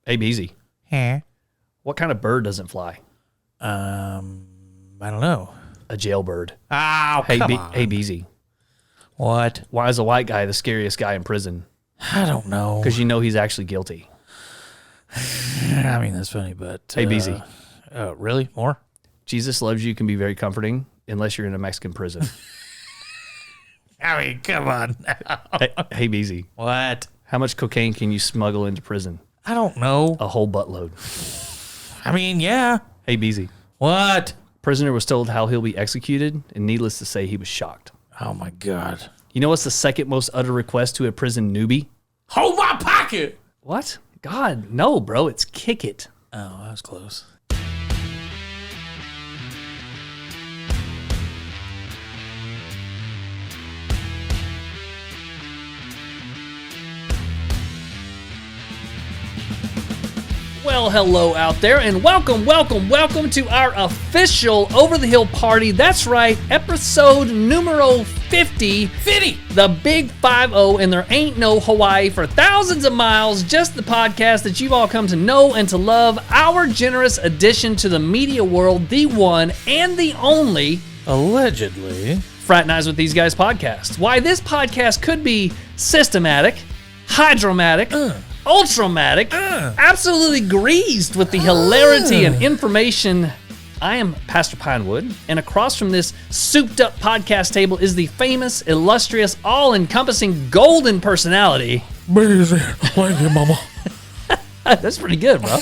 Hey, Beezy. Huh? What kind of bird doesn't fly? I don't know. A jailbird. Oh, Hey, come on. Hey, Beezy. What? Why is a white guy the scariest guy in prison? I don't know. Because you know he's actually guilty. I mean, that's funny, but... Hey, Beezy. Really? More? Jesus loves you can be very comforting unless you're in a Mexican prison. I mean, come on. Hey, Beezy. What? How much cocaine can you smuggle into prison? I don't know. A whole buttload. I mean, yeah. Hey, Beezy. What? Prisoner was told how he'll be executed, and needless to say, he was shocked. Oh, my God. You know what's the second most utter request to a prison newbie? Hold my pocket! What? God, no, bro. It's kick it. Oh, that was close. Well, hello out there, and welcome to our official Over the Hill party. That's right, episode numero 50. 50! The Big 5-0, and there ain't no Hawaii for thousands of miles, just the podcast that you've all come to know and to love, our generous addition to the media world, the one and the only... Allegedly. Fraternize with These Guys podcast. Why, this podcast could be systematic, hydromatic, ultramatic, absolutely greased with the hilarity and information. I am Pastor Pinewood, and across from this souped-up podcast table is the famous, illustrious, all-encompassing golden personality. Busy. Thank you, Mama. That's pretty good, bro.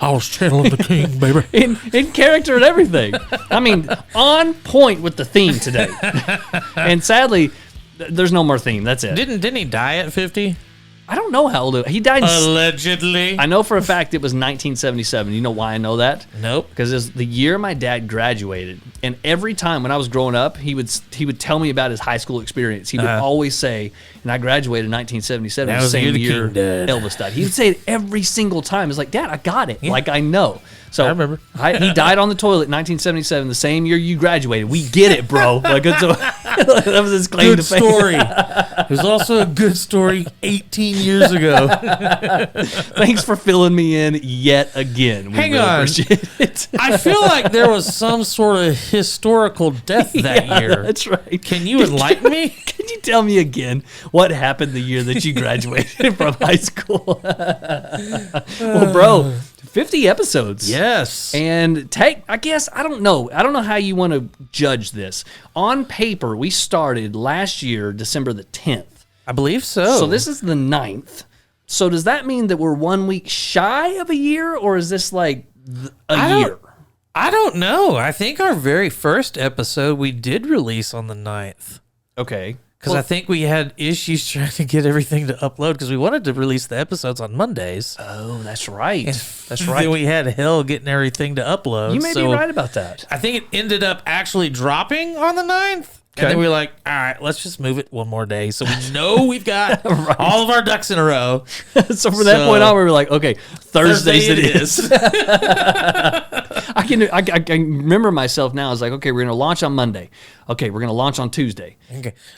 I was channeling the king, baby. In character and everything. I mean, on point with the theme today. And sadly, there's no more theme. That's it. Didn't he die at 50? I don't know how old he died. Allegedly. I know for a fact it was 1977. You know why I know that? Nope. Because it was the year my dad graduated, and every time when I was growing up, he would tell me about his high school experience. He would always say, "And I graduated in 1977, That the was the same year year the king died." Elvis died." He would say it every single time. It's like, "Dad, I got it. Yeah. Like I know." So I remember. He died on the toilet in 1977, the same year you graduated. We get it, bro. Like that was his claim Good to fame. story. It was also a good story 18 years ago. Thanks for filling me in yet again. We Hang really on. appreciate it. I feel like there was some sort of historical death that year. That's right. Can you enlighten me? Can you tell me again what happened the year that you graduated from high school? Well, bro, 50 episodes. Yes. And I guess, I don't know how you want to judge this. On paper, we started last year, December the 10th. I believe so. So this is the 9th. So does that mean that we're 1 week shy of a year, or is this like a year? I don't know. I think our very first episode we did release on the 9th. Okay. Because I think we had issues trying to get everything to upload because we wanted to release the episodes on Mondays. Oh, that's right. That's Then right. we had hell getting everything to upload. You may be right about that. I think it ended up actually dropping on the 9th. Okay. And then we were like, all right, let's just move it one more day. So we know we've got all of our ducks in a row. So from that point on, we were like, okay, Thursdays it is. I can remember myself now. I was like, okay, we're going to launch on Monday. Okay, we're going to launch on Tuesday.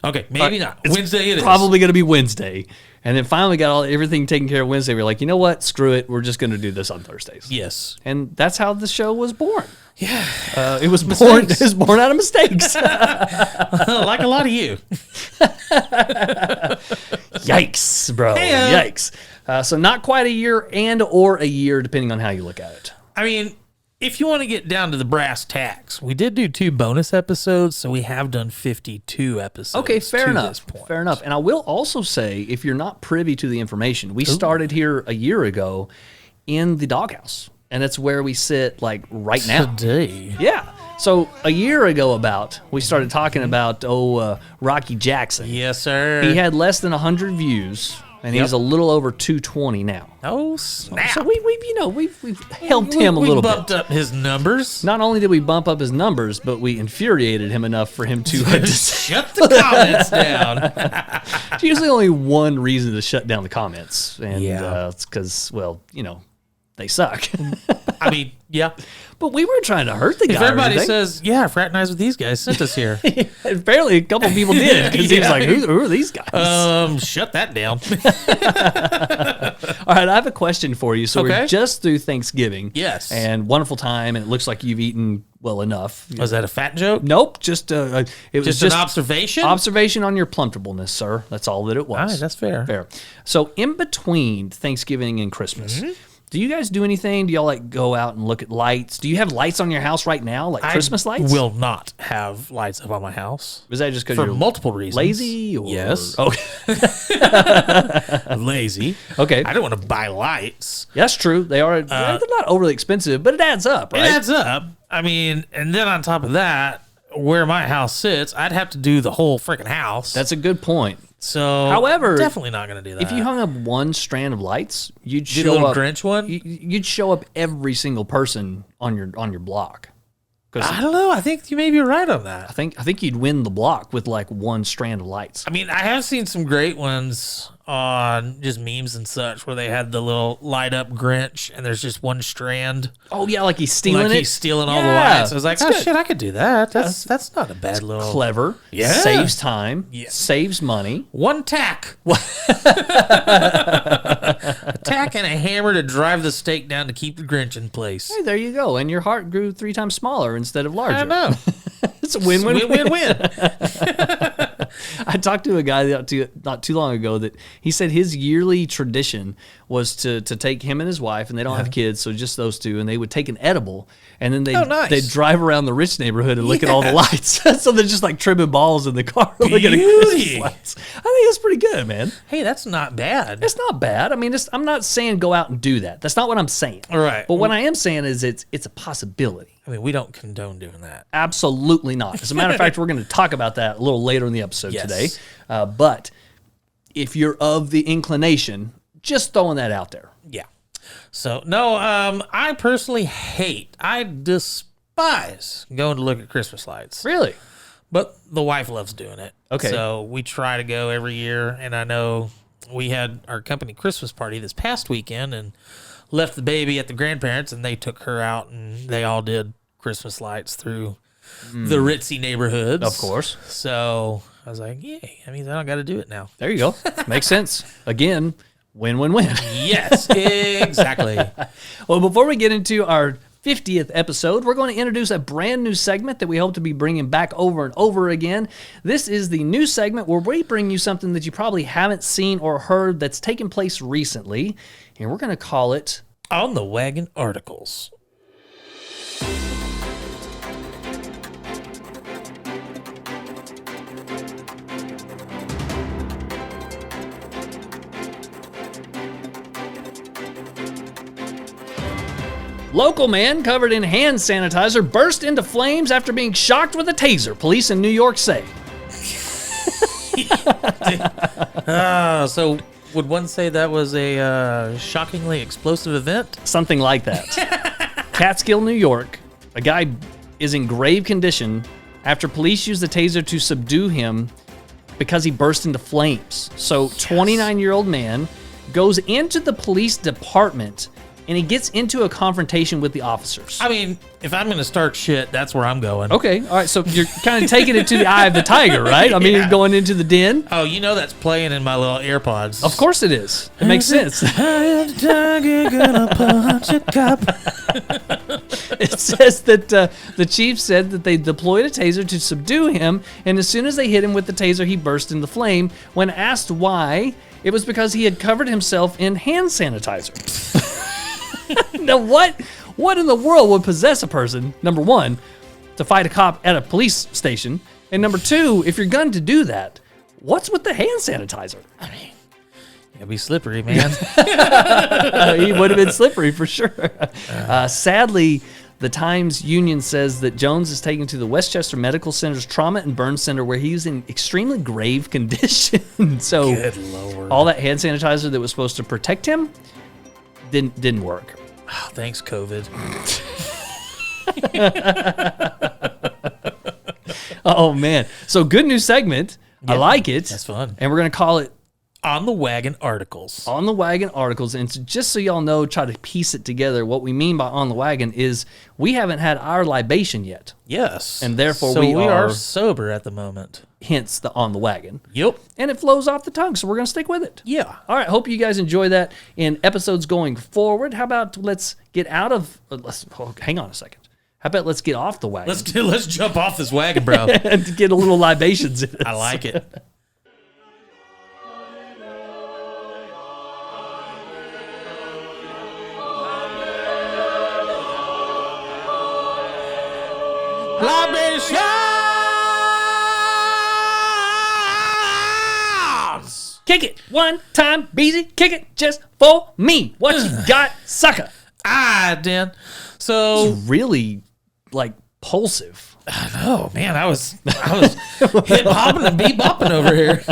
Okay, maybe not. Wednesday it is. Probably going to be Wednesday. And then finally got everything taken care of Wednesday. We're like, you know what? Screw it. We're just going to do this on Thursdays. Yes. And that's how the show was born. Yeah. It was born. It was born out of mistakes. Like a lot of you. Yikes, bro. Hey-o. Yikes. So not quite a year or a year, depending on how you look at it. I mean, if you want to get down to the brass tacks, we did do 2 bonus episodes, so we have done 52 episodes. Okay, fair to enough. this point. Fair enough. And I will also say, if you're not privy to the information, we started here a year ago in the doghouse. And that's where we sit, like, right now. Today. Yeah. So a year ago we started talking about, Rocky Jackson. Yes, sir. He had less than 100 views, and he's a little over 220 now. Oh, snap. So we've helped him a little We bumped bit. up his numbers. Not only did we bump up his numbers, but we infuriated him enough for him to Shut the comments down. There's usually only one reason to shut down the comments, and Yeah. it's because, well, they suck. I mean, yeah. But we weren't trying to hurt the guy. If everybody says, yeah, fraternize with these guys, sent us here. Apparently a couple people did, because he was like, who are these guys? Shut that down. All right, I have a question for you. So we're just through Thanksgiving. Yes. And wonderful time, and it looks like you've eaten well enough. Was that a fat joke? Nope, just it was just an observation? Observation on your plunderableness, sir. That's all that it was. All right, that's fair. Fair. So in between Thanksgiving and Christmas, do you guys do anything? Do y'all like go out and look at lights? Do you have lights on your house right now, like Christmas lights? I will not have lights up on my house. Is that just because you're multiple reasons? Lazy? Or? Yes. Okay. Lazy. Okay. I don't want to buy lights. That's true. They're not overly expensive, but it adds up, right? It adds up. I mean, and then on top of that, where my house sits, I'd have to do the whole freaking house. That's a good point. So, however, definitely not going to do that. If you hung up one strand of lights, you'd do show a little up. Grinch one. You'd show up every single person on your block. I don't know. I think you may be right on that. I think you'd win the block with like one strand of lights. I mean, I have seen some great ones on just memes and such where they had the little light up Grinch and there's just one strand. Oh yeah, like he's stealing it. He's stealing all the lights. I was like, shit, I could do that. That's not a bad little clever. Yeah, saves time. Yeah. Saves money. One tack. A tack and a hammer to drive the stake down to keep the Grinch in place. Hey, there you go. And your heart grew 3 times smaller instead of larger. I know. It's a win-win-win. I talked to a guy not too long ago that he said his yearly tradition was to take him and his wife, and they don't have kids, so just those two, and they would take an edible, and then they'd drive around the rich neighborhood and look at all the lights. So they're just like trimming balls in the car looking at Christmas lights. I think that's pretty good, man. Hey, that's not bad. It's not bad. I mean, I'm not saying go out and do that. That's not what I'm saying. All right. But what I am saying is it's a possibility. I mean, we don't condone doing that. Absolutely not. As a matter of fact, we're going to talk about that a little later in the episode today. But if you're of the inclination, just throwing that out there. Yeah. So, no, I personally I despise going to look at Christmas lights. Really? But the wife loves doing it. Okay. So we try to go every year, and I know we had our company Christmas party this past weekend and left the baby at the grandparents', and they took her out, and they all did Christmas lights through the ritzy neighborhoods. Of course. So I was like, yay, that means I don't got to do it now. There you go. Makes sense. Again, win-win-win. Yes, exactly. Well, before we get into our 50th episode, we're going to introduce a brand new segment that we hope to be bringing back over and over again. This is the new segment where we bring you something that you probably haven't seen or heard that's taken place recently, and we're going to call it On the Wagon Articles. Local man covered in hand sanitizer burst into flames after being shocked with a taser, police in New York say. So would one say that was a shockingly explosive event? Something like that. Catskill, New York. A guy is in grave condition after police used the taser to subdue him because he burst into flames. So 29-year-old man goes into the police department and he gets into a confrontation with the officers. I mean, if I'm going to start shit, that's where I'm going. Okay, all right, so you're kind of taking it to the eye of the tiger, right? I mean, you're going into the den. Oh, you know that's playing in my little AirPods. Of course it is. It makes sense. It says that the chief said that they deployed a taser to subdue him, and as soon as they hit him with the taser, he burst into flame. When asked why, it was because he had covered himself in hand sanitizer. Now, what in the world would possess a person, number one, to fight a cop at a police station, and number two, if you're going to do that, what's with the hand sanitizer? I mean, it'd be slippery, man. He would have been slippery for sure. Sadly, the Times Union says that Jones is taken to the Westchester Medical Center's Trauma and Burn Center, where he's in extremely grave condition. So, good Lord. All that hand sanitizer that was supposed to protect him didn't work. Oh, thanks, COVID. Oh man! So good news segment. I like it. That's fun. And we're gonna call it On the Wagon Articles. On the Wagon Articles. And just so y'all know, try to piece it together, what we mean by On the Wagon is we haven't had our libation yet. Yes. And therefore so we are sober at the moment. Hence the On the Wagon. Yep. And it flows off the tongue, so we're going to stick with it. Yeah. All right, hope you guys enjoy that in episodes going forward. How about let's get out of... hang on a second. How about let's get off the wagon? Let's jump off this wagon, bro. And get a little libations in it. I like it. Libations! Kick it one time, Beezy. Kick it just for me. What you got, sucker? Dan. So Really, like, pulsive. oh man, I was hip hopping and bebopping over here.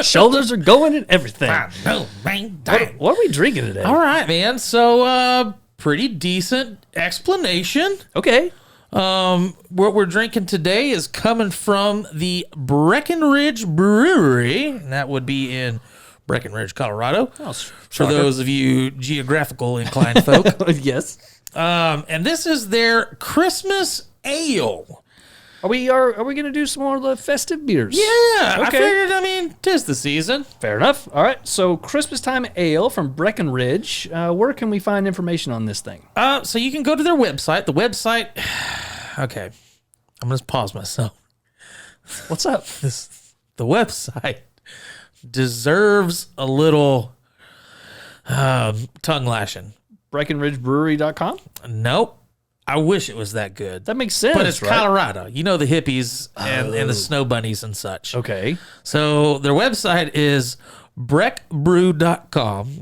Shoulders are going and everything. I know, man. Dang. What are we drinking today? All right, man. So pretty decent explanation. Okay. What we're drinking today is coming from the Breckenridge Brewery, and that would be in Breckenridge, Colorado. Oh, For those of you geographical inclined folk. Yes. And this is their Christmas ale. Are we going to do some more of the festive beers? Yeah, Okay. I figured, 'tis the season. Fair enough. All right. So Christmas time ale from Breckenridge. Where can we find information on this thing? So you can go to their website. The website, okay, I'm going to pause myself. What's up? The website deserves a little tongue lashing. BreckenridgeBrewery.com? Nope. I wish it was that good. That makes sense, But it's right? Colorado. You know the hippies and the snow bunnies and such. Okay. So their website is breckbrew.com,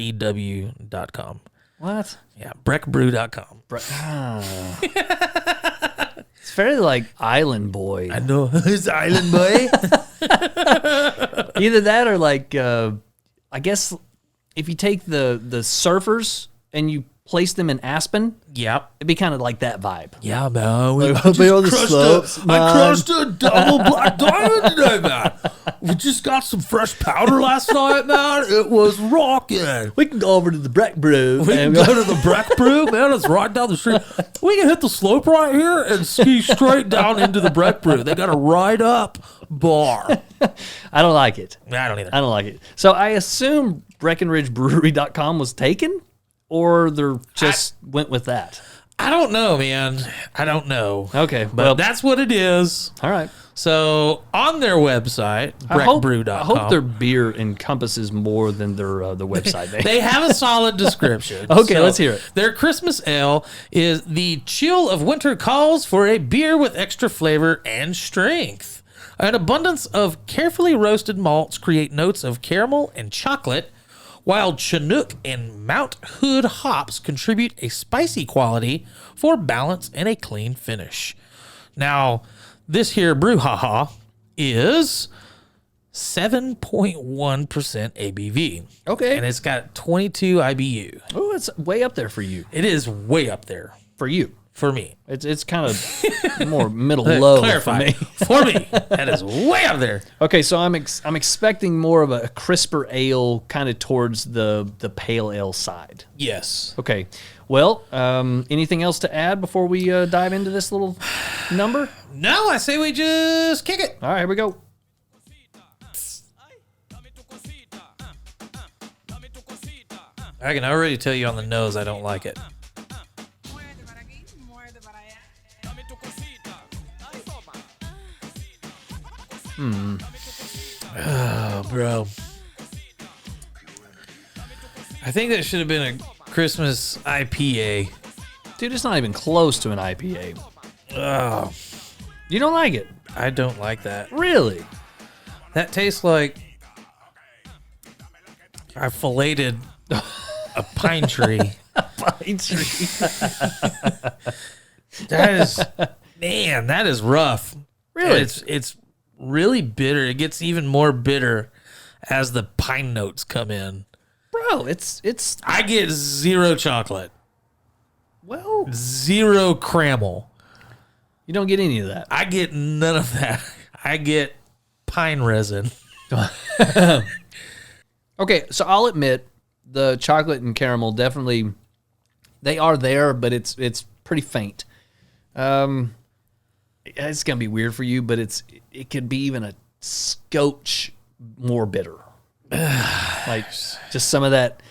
BRECKBREW.com. What? Yeah, breckbrew.com. It's very like Island Boy. I know. It's Island Boy. Either that or like, I guess if you take the surfers and you place them in Aspen, Yep. it'd be kind of like that vibe. Yeah, man. Like, be on the slopes, I man. crushed a double black diamond today, man. We just got some fresh powder last night, man. It was rocking. We can go over to the Breck Brew. We can go to the Breck Brew, man. It's right down the street. We can hit the slope right here and ski straight down into the Breck Brew. They got a ride up bar. I don't like it. I don't either. I don't like it. So I assume BreckenridgeBrewery.com was taken, or they're just went with that. I don't know, man. I don't know. Okay, But well, that's what it is. all right. So on their website, I hope breckbrew.com, their beer encompasses more than their the website name. they have a solid description. Okay, let's hear it. Their Christmas ale is the chill of winter calls for a beer with extra flavor and strength. An abundance of carefully roasted malts create notes of caramel and chocolate, while Chinook and Mount Hood hops contribute a spicy quality for balance and a clean finish. Now, this here brouhaha is 7.1% ABV. Okay. And it's got 22 IBU. Oh, it's way up there for you. It is way up there For you. for me. It's kind of more middle low Clarify. for me. For me. That is way up there. Okay, so I'm expecting more of a crisper ale, kind of towards the pale ale side. Yes. Okay, well, anything else to add before we dive into this little number? No, I say we just kick it. All right, here we go. I can already tell you on the nose I don't like it. Oh, bro. I think that should have been a Christmas IPA. Dude, it's not even close to an IPA. Oh, You don't like it? I don't like that. Really? That tastes like I filleted a pine tree. That is, man, that is rough. Really? It's really bitter. It gets even more bitter as the pine notes come in. Bro, it's I get zero chocolate, well, zero caramel. you don't get any of that. I get none of that. I get pine resin. Okay, so I'll admit the chocolate and caramel definitely they are there, but it's pretty faint. It's gonna be weird for you, but it could be even a scotch more bitter, like just some of that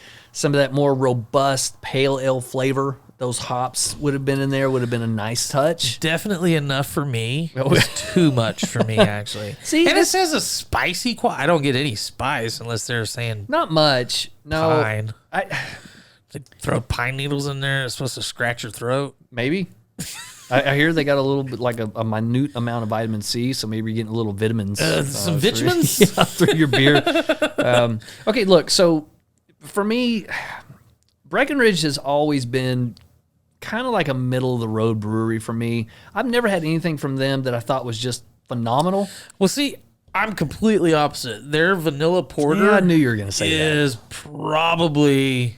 more robust pale ale flavor. Those hops would have been in there. Would have been a nice touch. Definitely enough for me. It was too much for me, actually. See, and it says a spicy I don't get any spice unless they're saying not much. No, pine. They throw pine needles in there. It's supposed to scratch your throat. Maybe. I hear they got a little bit like a minute amount of vitamin C, so maybe you're getting a little vitamins. Some vitamins? Through your beer. Okay, look, so for me, Breckenridge has always been kind of like a middle-of-the-road brewery for me. I've never had anything from them that I thought was just phenomenal. Well, see, I'm completely opposite. Their vanilla porter I knew you were going to say is probably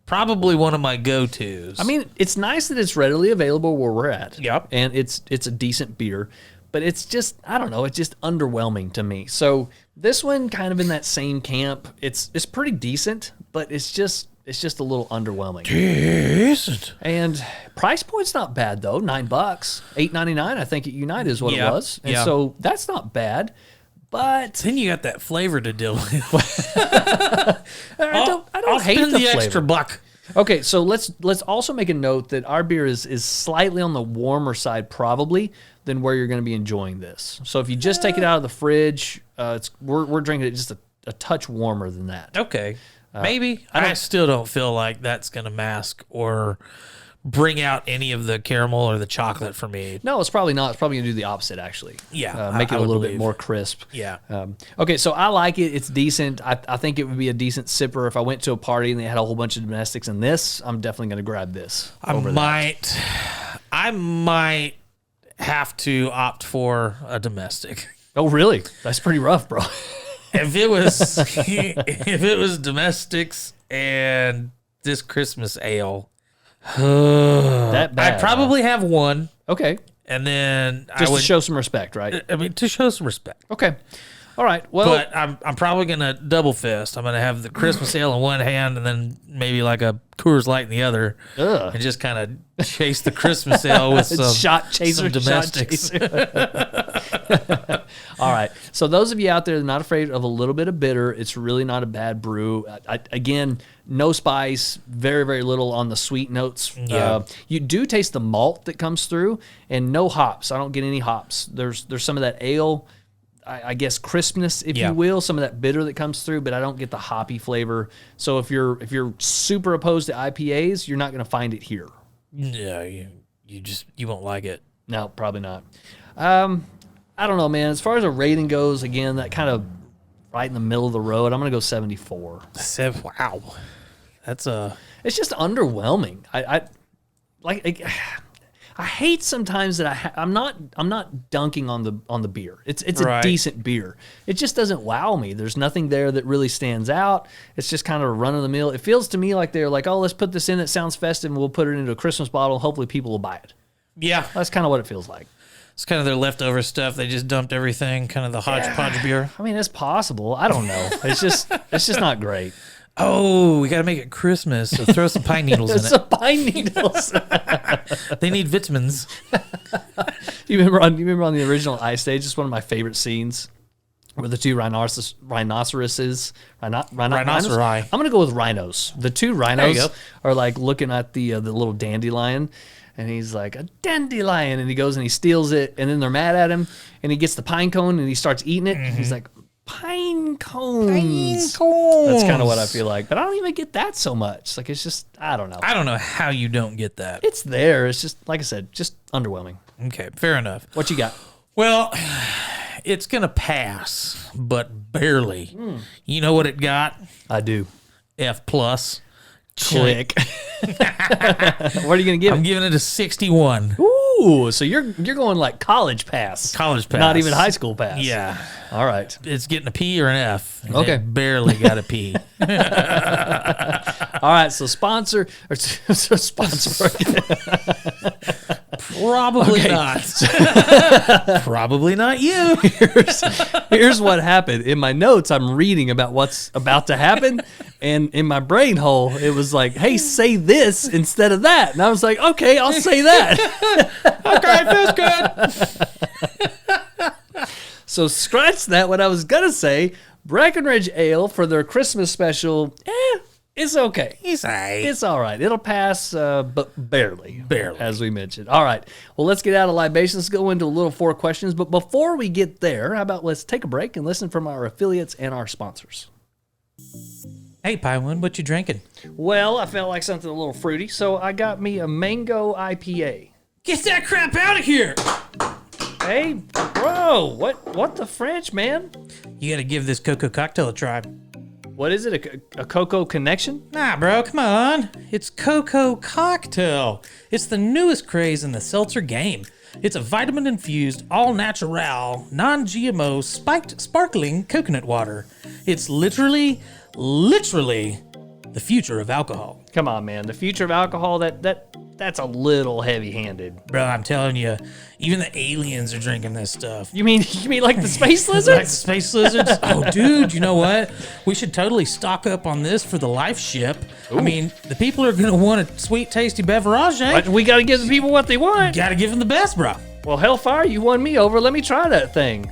one of my go-tos. I mean, it's nice that it's readily available where we're at. Yep. And it's a decent beer, but it's just, I don't know, it's just underwhelming to me. So this one kind of in that same camp. It's pretty decent, but it's just a little underwhelming. Decent. And price point's not bad though. $9, $8.99 I think at United is what it was. And so that's not bad. But then you got that flavor to deal with. I don't hate spend the the flavor. extra buck. Okay, so let's also make a note that our beer is slightly on the warmer side probably than where you're going to be enjoying this. So if you just take it out of the fridge, we're drinking it just a touch warmer than that. Okay. Maybe. I still don't feel like that's going to mask or bring out any of the caramel or the chocolate for me. No, it's probably not. It's probably going to do the opposite, actually. Yeah. Make it I a would little believe. bit more crisp. Yeah. Okay, so I like it. It's decent. I think it would be a decent sipper. If I went to a party and they had a whole bunch of domestics in this, I'm definitely going to grab this. I might have to opt for a domestic. Oh, really? That's pretty rough, bro. If it was domestics and this Christmas ale, That bad, I'd probably have one, Okay. and then Just I would to show some respect, right? I mean, to show some respect. Okay. All right. Well, But I'm probably gonna double fist. I'm gonna have the Christmas ale in one hand, and then maybe like a Coors Light in the other, Ugh. and just kind of chase the Christmas ale with some shot chaser, some domestics. Shot chaser. All right. So those of you out there that are not afraid of a little bit of bitter, it's really not a bad brew. Again, no spice, very, very little on the sweet notes. Yeah. You do taste the malt that comes through, and no hops. I don't get any hops. There's some of that ale, I guess, crispness, if you will, some of that bitter that comes through, but I don't get the hoppy flavor. So if you're super opposed to IPAs, you're not going to find it here. Yeah, you won't like it. No, probably not. I don't know, man. As far as a rating goes, again, that kind of right in the middle of the road. I'm going to go 74. Wow, that's a. It's just underwhelming. I hate sometimes that I'm not dunking on the beer. It's a decent beer. It just doesn't wow me. There's nothing there that really stands out. It's just kind of a run of the mill. It feels to me like they're like, oh, let's put this in that sounds festive and we'll put it into a Christmas bottle. Hopefully people will buy it. Yeah, That's kind of what it feels like. it's kind of their leftover stuff. They just dumped everything, kind of the hodgepodge beer. I mean, it's possible. I don't know. It's just not great. Oh, we got to make it Christmas. So throw some pine needles in Some pine needles. it. They need vitamins. You remember on the original Ice Age? It's one of my favorite scenes where the two rhinoceroses. Rhinoceri. I'm gonna go with rhinos. The two rhinos There you go. are like looking at the little dandelion, and he's like, a dandelion, and he goes and he steals it, and then they're mad at him, and he gets the pine cone and he starts eating it. And he's like, pine cones. That's kind of what I feel like, but I don't even get that so much. Like, it's just, I don't know. I don't know how you don't get that. It's there. It's just, like I said, just underwhelming. Okay, fair enough. What you got? Well, it's going to pass, but barely. You know what it got? I do. F plus. Click. What are you gonna give I'm it? giving it a 61. Ooh, so you're going like college pass. College pass. Not even high school pass. Yeah. All right. It's getting a P or an F. and Okay. it barely got a P. All right. So sponsor. Probably not. Probably not you. Here's what happened. In my notes, I'm reading about what's about to happen, and in my brain hole, it was like, hey, say this instead of that. And I was like, okay, I'll say that. Okay, feels good. So scratch that. What I was going to say, Breckenridge Ale for their Christmas special, it's okay. He's right. It's all right. It'll pass, but barely. Barely. As we mentioned. All right. Well, let's get out of libation. Let's go into a little 4 questions. But before we get there, how about let's take a break and listen from our affiliates and our sponsors. Hey, Pinewood, what you drinking? Well, I felt like something a little fruity, so I got me a mango IPA. Get that crap out of here! Hey, bro, what the French, man? You gotta give this cocoa cocktail a try. What is it, a cocoa connection? Nah, bro, come on. It's Cocoa Cocktail. It's the newest craze in the seltzer game. It's a vitamin-infused, all-natural, non-GMO, spiked sparkling coconut water. It's literally the future of alcohol. Come on, man. The future of alcohol, that's a little heavy-handed. Bro, I'm telling you, even the aliens are drinking this stuff. You mean like the space lizards? Like the space lizards? Oh, dude, you know what? We should totally stock up on this for the life ship. Ooh. I mean, the people are going to want a sweet, tasty beverage, eh? But we got to give the people what they want. Got to give them the best, bro. Well, Hellfire, you won me over. Let me try that thing.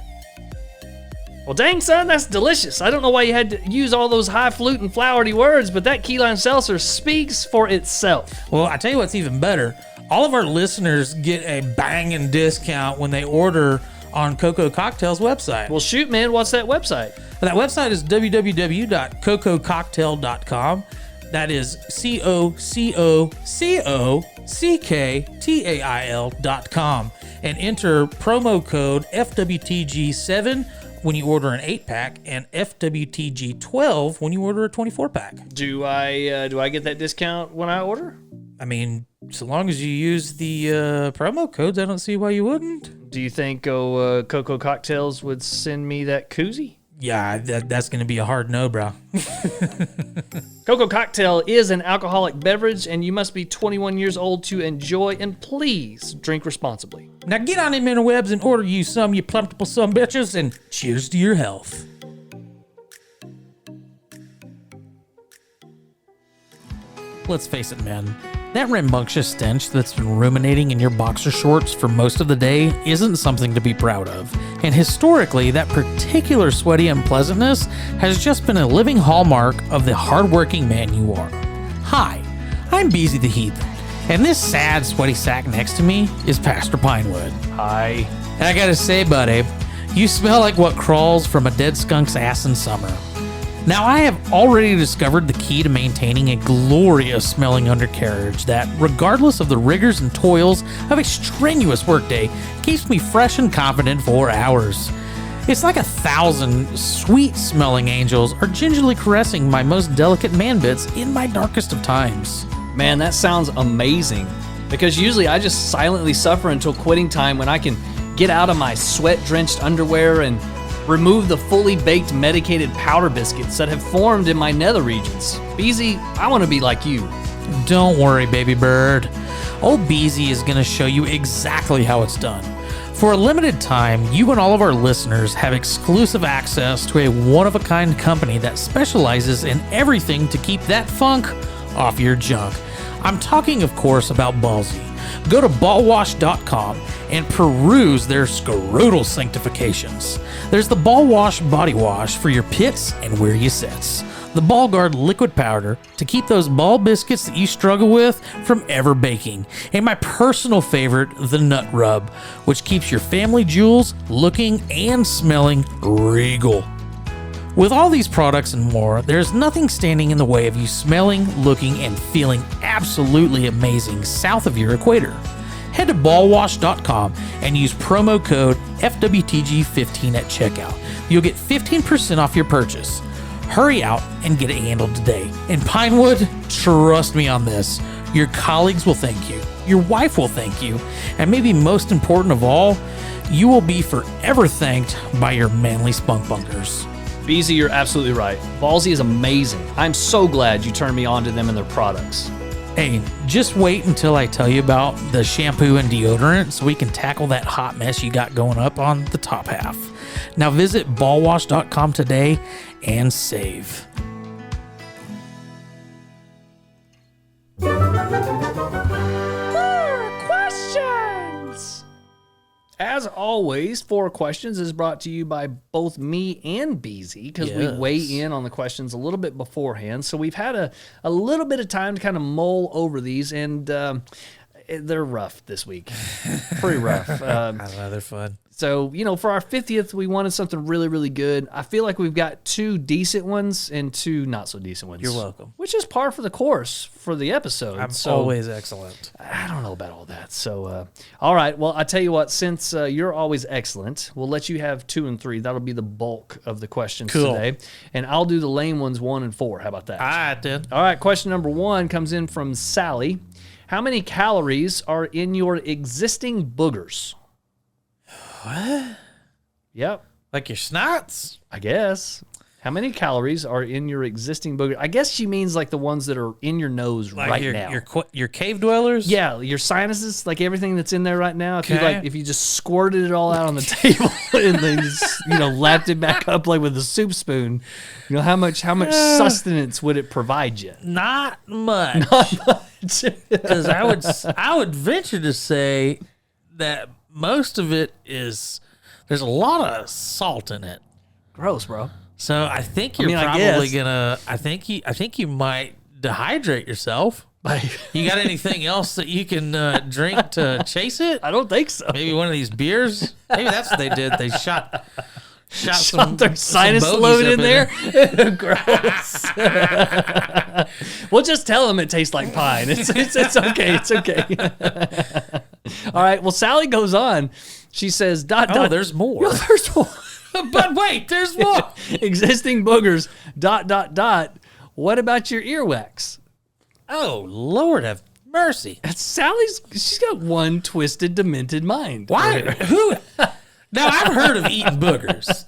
Well, dang, son, that's delicious. I don't know why you had to use all those highfalutin, flowery words, but that key lime seltzer speaks for itself. Well, I tell you what's even better. All of our listeners get a banging discount when they order on Cocoa Cocktail's website. Well, shoot, man, what's that website? That website is www.cocococktail.com. That is COCOCOCKTAIL.com. And enter promo code FWTG7 when you order an 8-pack and FWTG12 when you order a 24-pack. Do I get that discount when I order? I mean, so long as you use the promo codes, I don't see why you wouldn't. Do you think Cocoa Cocktails would send me that koozie? Yeah, that's going to be a hard no, bro. Cocoa Cocktail is an alcoholic beverage, and you must be 21 years old to enjoy, and please drink responsibly. Now get on them interwebs and order you some, you plumpable some bitches, and cheers to your health. Let's face it, man. That rambunctious stench that's been ruminating in your boxer shorts for most of the day isn't something to be proud of. And historically, that particular sweaty unpleasantness has just been a living hallmark of the hardworking man you are. Hi, I'm Beezy the Heathen, and this sad, sweaty sack next to me is Pastor Pinewood. Hi. And I gotta say, buddy, you smell like what crawls from a dead skunk's ass in summer. Now, I have already discovered the key to maintaining a glorious smelling undercarriage that, regardless of the rigors and toils of a strenuous workday, keeps me fresh and confident for hours. It's like 1,000 sweet smelling angels are gingerly caressing my most delicate man bits in my darkest of times. Man, that sounds amazing. Because usually I just silently suffer until quitting time when I can get out of my sweat-drenched underwear and remove the fully baked medicated powder biscuits that have formed in my nether regions. Beezy, I want to be like you. Don't worry, baby bird. Old Beezy is going to show you exactly how it's done. For a limited time, you and all of our listeners have exclusive access to a one-of-a-kind company that specializes in everything to keep that funk off your junk. I'm talking, of course, about Ballsy. Go to ballwash.com and peruse their scrotal sanctifications. There's the Ball Wash Body Wash for your pits and where you sits. The Ball Guard Liquid Powder to keep those ball biscuits that you struggle with from ever baking. And my personal favorite, the Nut Rub, which keeps your family jewels looking and smelling regal. With all these products and more, there's nothing standing in the way of you smelling, looking, and feeling absolutely amazing south of your equator. Head to ballwash.com and use promo code FWTG15 at checkout. You'll get 15% off your purchase. Hurry out and get it handled today. And Pinewood, trust me on this, your colleagues will thank you, your wife will thank you, and maybe most important of all, you will be forever thanked by your manly spunk bunkers. Beezy, you're absolutely right. Ballsy is amazing. I'm so glad you turned me on to them and their products. Hey, just wait until I tell you about the shampoo and deodorant so we can tackle that hot mess you got going up on the top half. Now visit ballwash.com today and save. Questions! As always, 4 Questions is brought to you by both me and Beezy because we weigh in on the questions a little bit beforehand. So we've had a little bit of time to kind of mull over these, and they're rough this week. Pretty rough. I don't know, they're fun. So, for our 50th, we wanted something really, really good. I feel like we've got 2 decent ones and 2 not so decent ones. You're welcome. Which is par for the course for the episode. I'm always excellent. I don't know about all that. So, all right. Well, I tell you what, since you're always excellent, we'll let you have 2 and 3. That'll be the bulk of the questions today. And I'll do the lame ones 1 and 4. How about that? All right, then. All right. Question number 1 comes in from Sally. How many calories are in your existing boogers? What? Yep. Like your snots? I guess. How many calories are in your existing booger? I guess she means like the ones that are in your nose Like right now. Your cave dwellers? Yeah, your sinuses, like everything that's in there right now. If you just squirted it all out on the table and then just, lapped it back up like with a soup spoon, how much sustenance would it provide you? Not much. Not much. Because I would venture to say that most of it is, there's a lot of salt in it. Gross, bro. So I think you're probably gonna. I think you might dehydrate yourself. You got anything else that you can drink to chase it? I don't think so. Maybe one of these beers. Maybe that's what they did. They shot their sinus load in there. Gross. We'll just tell them it tastes like pine. It's okay. It's okay. All right. Well, Sally goes on. She says, there's more. There's more. But wait, there's more. Existing boogers, ... What about your earwax? Oh, Lord have mercy. She's got one twisted, demented mind. Why? Who? Now, I've heard of eating boogers.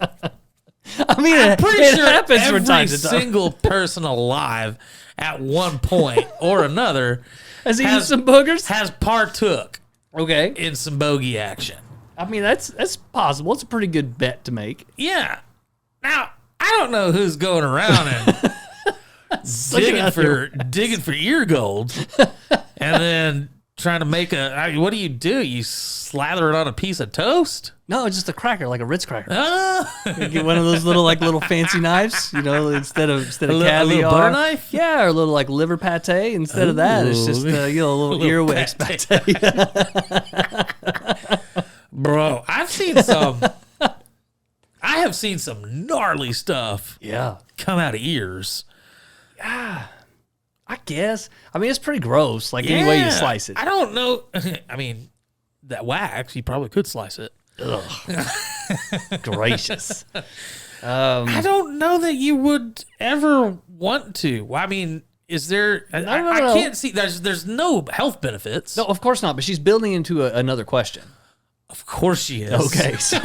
I mean, I'm pretty sure happens from time every to time. single person alive at one point or another has eaten some boogers? Has partook in some bogey action. I mean, that's possible. It's a pretty good bet to make. Yeah. Now, I don't know who's going around and digging for ear gold and then trying to make what do? You slather it on a piece of toast? No, it's just a cracker, like a Ritz cracker. You get one of those little fancy knives, instead of caviar. A little butter knife? Yeah, or a little like liver pate. Instead of that, it's just a little earwax pate. Bro, I have seen some gnarly stuff. Yeah, come out of ears. Yeah, I guess. I mean, it's pretty gross. Like any way you slice it. I don't know. I mean, that wax, you probably could slice it. Ugh. Gracious. I don't know that you would ever want to. I mean, is there? I can't see. There's no health benefits. No, of course not. But she's building into another question. Of course she is. Okay, so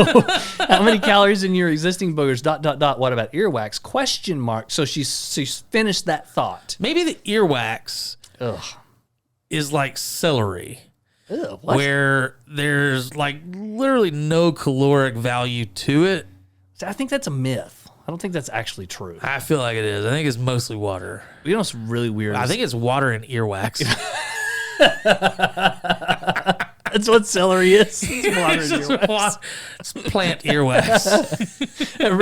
how many calories in your existing boogers? ... What about earwax? Question mark. So she's finished that thought. Maybe the earwax is like celery. Ew, what? Where there's like literally no caloric value to it. I think that's a myth. I don't think that's actually true. I feel like it is. I think it's mostly water. You know what's really weird? I think it's water and earwax. That's what celery is. It's water and earwax. It's plant earwax. It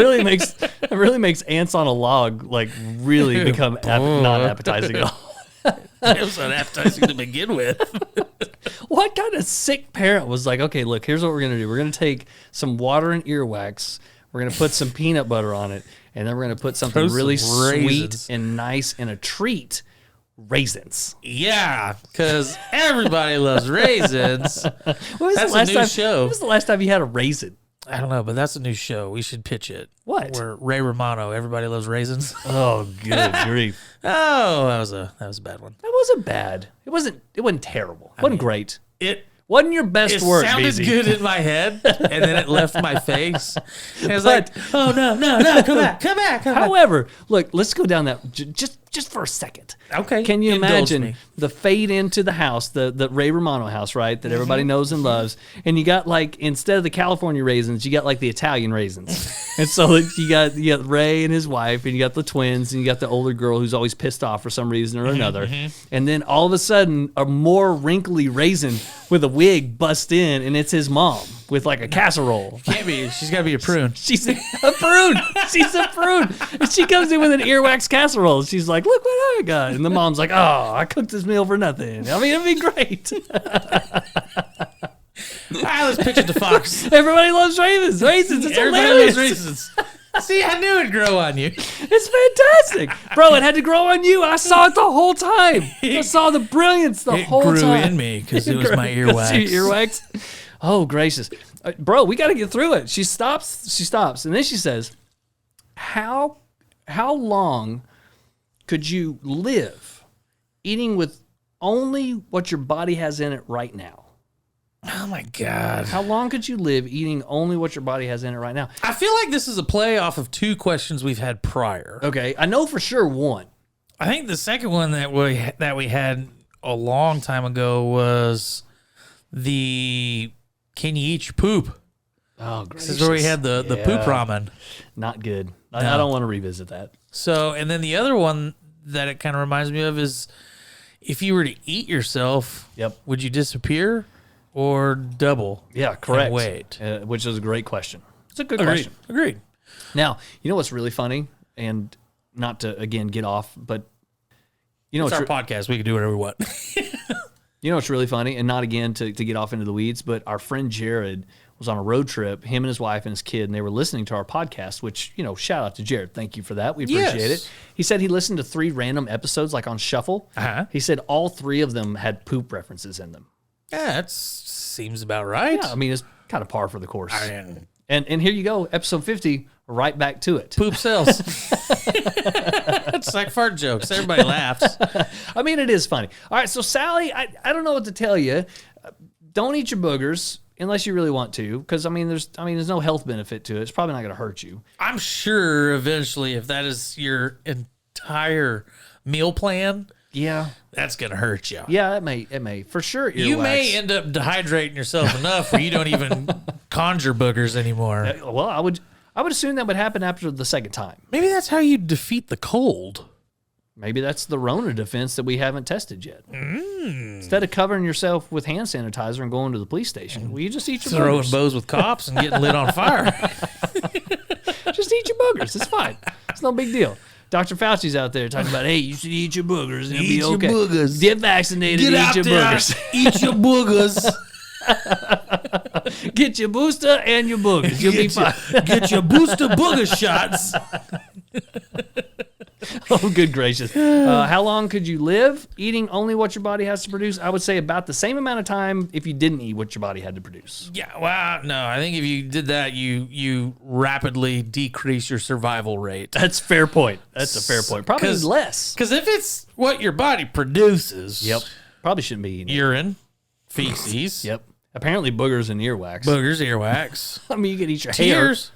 really makes ants on a log like really become not appetizing at all. It was unappetizing to begin with. What kind of sick parent was like, okay, look, here's what we're going to do. We're going to take some water and earwax. We're going to put some peanut butter on it. And then we're going to put something really sweet and nice and a treat. Raisins. Yeah, because everybody loves raisins. That's a new show. When was the last time you had a raisin? I don't know, but that's a new show. We should pitch it. What? Where Ray Romano, everybody loves raisins. Oh, good grief. Oh, that was a bad one. That wasn't bad. It wasn't terrible. It wasn't great. It wasn't your best work. It sounded BZ. good in my head, and then it left my face. And it was like, oh no, come back. However, look, let's go down that. Just just for a second. Okay. Can you Indulge imagine me. the fade into the house, the Ray Romano house, right? That everybody knows and loves. And you got like, instead of the California raisins, you got like the Italian raisins. And so you got Ray and his wife, and you got the twins, and you got the older girl who's always pissed off for some reason or another. And then all of a sudden, a more wrinkly raisin with a wig busts in, and it's his mom with like a casserole. Can't be. She's got to be a prune. She's a prune. She's a prune. And she comes in with an earwax casserole. She's like, look what I got. And the mom's like, oh, I cooked this meal for nothing. I mean, it'd be great. Let's pitch it to Fox. Everybody loves raisins. It's Everybody hilarious. loves raisins. See, I knew it'd grow on you. It's fantastic. Bro, it had to grow on you. I saw it the whole time. I saw the brilliance the whole time. It grew in me because it was my earwax. Your earwax? Oh, gracious. Bro, we got to get through it. She stops. And then she says, how long could you live eating with only what your body has in it right now? Oh, my God. How long could you live eating only what your body has in it right now? I feel like this is a play off of two questions we've had prior. Okay, I know for sure one. I think the second one that we had a long time ago was the can you eat your poop? Oh, gracious. This is where we had the poop ramen. Not good. No. I don't want to revisit that. So, and then the other one that it kind of reminds me of is if you were to eat yourself, would you disappear or double? Yeah, correct. in weight? Which is a great question. It's a good question. Agreed. Now, you know what's really funny, and not to, again, get off, but you know It's our what's podcast. We can do whatever we want. you know what's really funny, and not, again, to get off into the weeds, but our friend Jared was on a road trip, him and his wife and his kid, and they were listening to our podcast, which, you know, shout out to Jared. Thank you for that. We appreciate it. He said he listened to 3 random episodes, like on shuffle. He said all 3 of them had poop references in them. Yeah, that seems about right. Yeah, I mean, it's kind of par for the course. And here you go, episode 50, right back to it. Poop sells. It's like fart jokes. Everybody laughs. I mean, it is funny. All right, so Sally, I don't know what to tell you. Don't eat your boogers unless you really want to, because there's no health benefit to it. It's probably not going to hurt you. I'm sure eventually, if that is your entire meal plan, that's going to hurt you. Yeah, it may for sure. You may end up dehydrating yourself enough where you don't even conjure boogers anymore. Well, I would assume that would happen after the second time. Maybe that's how you defeat the cold. Maybe that's the Rona defense that we haven't tested yet. Instead of covering yourself with hand sanitizer and going to the police station, well, you just eat your Throwing boogers. bows with cops and getting lit on fire. Just eat your boogers. It's fine. It's no big deal. Dr. Fauci's out there talking about, hey, you should eat your boogers and it'll be okay. Boogers. Get vaccinated and eat your boogers. Eat your boogers. Get your booster and your boogers. You'll be fine. Get your booster booger shots. Oh, good gracious. How long could you live eating only what your body has to produce? I would say about the same amount of time if you didn't eat what your body had to produce. Yeah, well, no, I think if you did that, you rapidly decrease your survival rate. That's a fair point. Probably less. Because if it's what your body produces, Probably shouldn't be eating it. urine, feces, Apparently boogers and earwax. boogers, earwax, I mean, you could eat your tears. hair.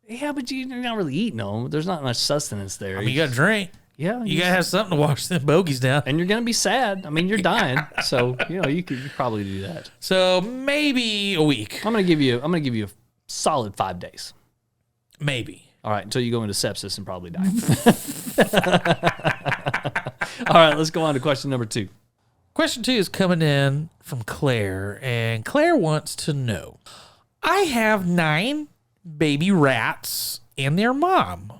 Yeah, but you're not really eating them. There's not much sustenance there. I mean, you got to drink. Yeah. You got to have something to wash them bogies down. And you're going to be sad. I mean, you're dying. So, you could probably do that. So maybe a week. I'm going to give you a solid 5 days. Maybe. All right, until you go into sepsis and probably die. All right, let's go on to question number 2. Question 2 is coming in from Claire, and Claire wants to know, I have 9 baby rats and their mom.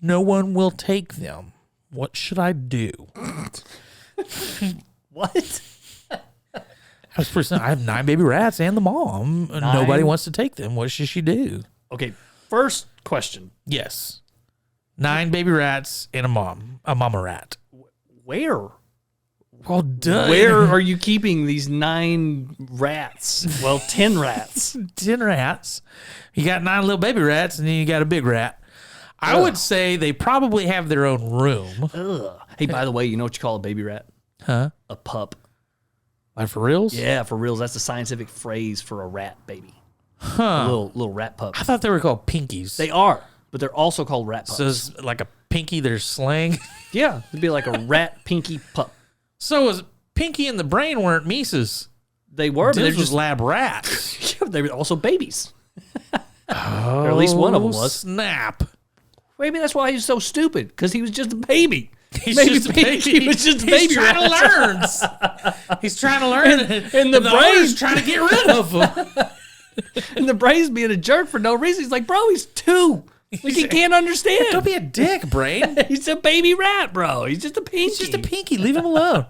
No one will take them. What should I do? What? I have 9 baby rats and the mom. 9? Nobody wants to take them. What should she do? Okay, first question. Yes. 9 baby rats and a mama rat. Where? Well, duh. Where are you keeping these 9 rats? Well, 10 rats. 10 rats. You got 9 little baby rats, and then you got a big rat. I would say they probably have their own room. Ugh. Hey, by the way, you know what you call a baby rat? Huh? A pup. Like for reals? Yeah, for reals. That's the scientific phrase for a rat baby. Huh. A little rat pup. I thought they were called pinkies. They are, but they're also called rat pups. So it's like a Pinky their slang. Yeah, it'd be like a rat Pinky pup. So was Pinky and the Brain weren't Mises. They were, but they're Those was just lab rats. yeah, they were also babies. Or at least one of them was. Snap. Maybe that's why he's so stupid, because he was just a baby. He's Maybe just a baby. He was just a baby. He's trying rat. to learn. He's trying to learn. And the brain- owner's trying to get rid of him. And the Brain's being a jerk for no reason. He's like, bro, he's 2. Like, he can't understand. Don't be a dick, Brain. He's a baby rat, bro. He's just a pinky. He's just a Pinky. Leave him alone.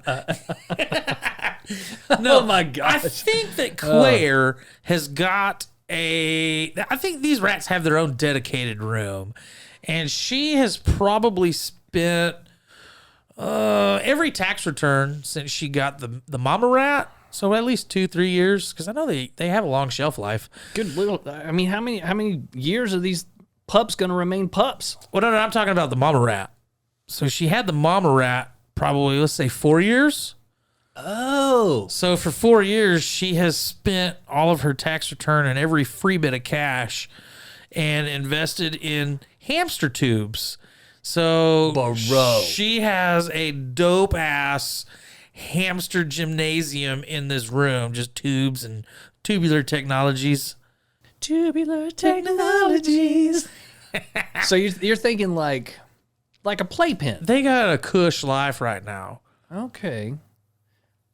No, oh my gosh. I think that Claire has got I think these rats have their own dedicated room. And she has probably spent every tax return since she got the mama rat. So at least 2-3 years, because I know they have a long shelf life. Good little. I mean, how many years are these pups going to remain pups? Well, no, I'm talking about the mama rat. So she had the mama rat probably, let's say, 4 years. Oh. So for 4 years, she has spent all of her tax return and every free bit of cash and invested in hamster tubes. So Bro. she has a dope ass hamster gymnasium in this room, just tubes and tubular technologies. Tubular technologies. So you're thinking like a playpen. They got a cush life right now. Okay.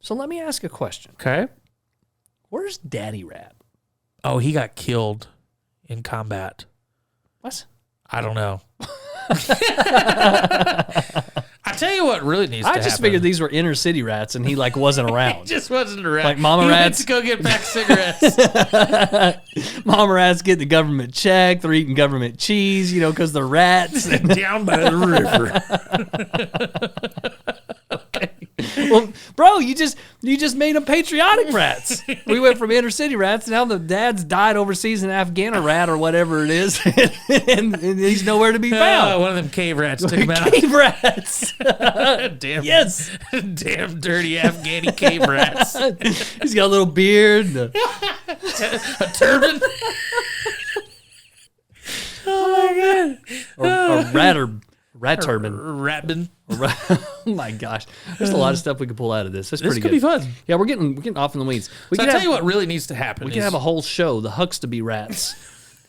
So let me ask a question. Okay. Where's Daddy Rat? Oh, he got killed in combat. What? I don't know. I tell you what really needs to happen. I just figured these were inner city rats and he like wasn't around. Just wasn't around. Like mama he rats. went to go get back cigarettes. Mama rats get the government check. They're eating government cheese, because they're rats. Down by the river. Well, bro, you just made them patriotic rats. We went from inner city rats, now the dad's died overseas in Afghan rat or whatever it is, and he's nowhere to be found. One of them cave rats took him out. Cave rats. Damn. Yes. Damn dirty Afghani cave rats. He's got a little beard. And A turban. Oh my god. or rat turban. Ratbin. Oh my gosh, there's a lot of stuff we could pull out of this. That's pretty This could good. be fun. Yeah, we're getting off in the weeds. We So could I tell have, you what really needs to happen. we could have a whole show, the Huxtable rats,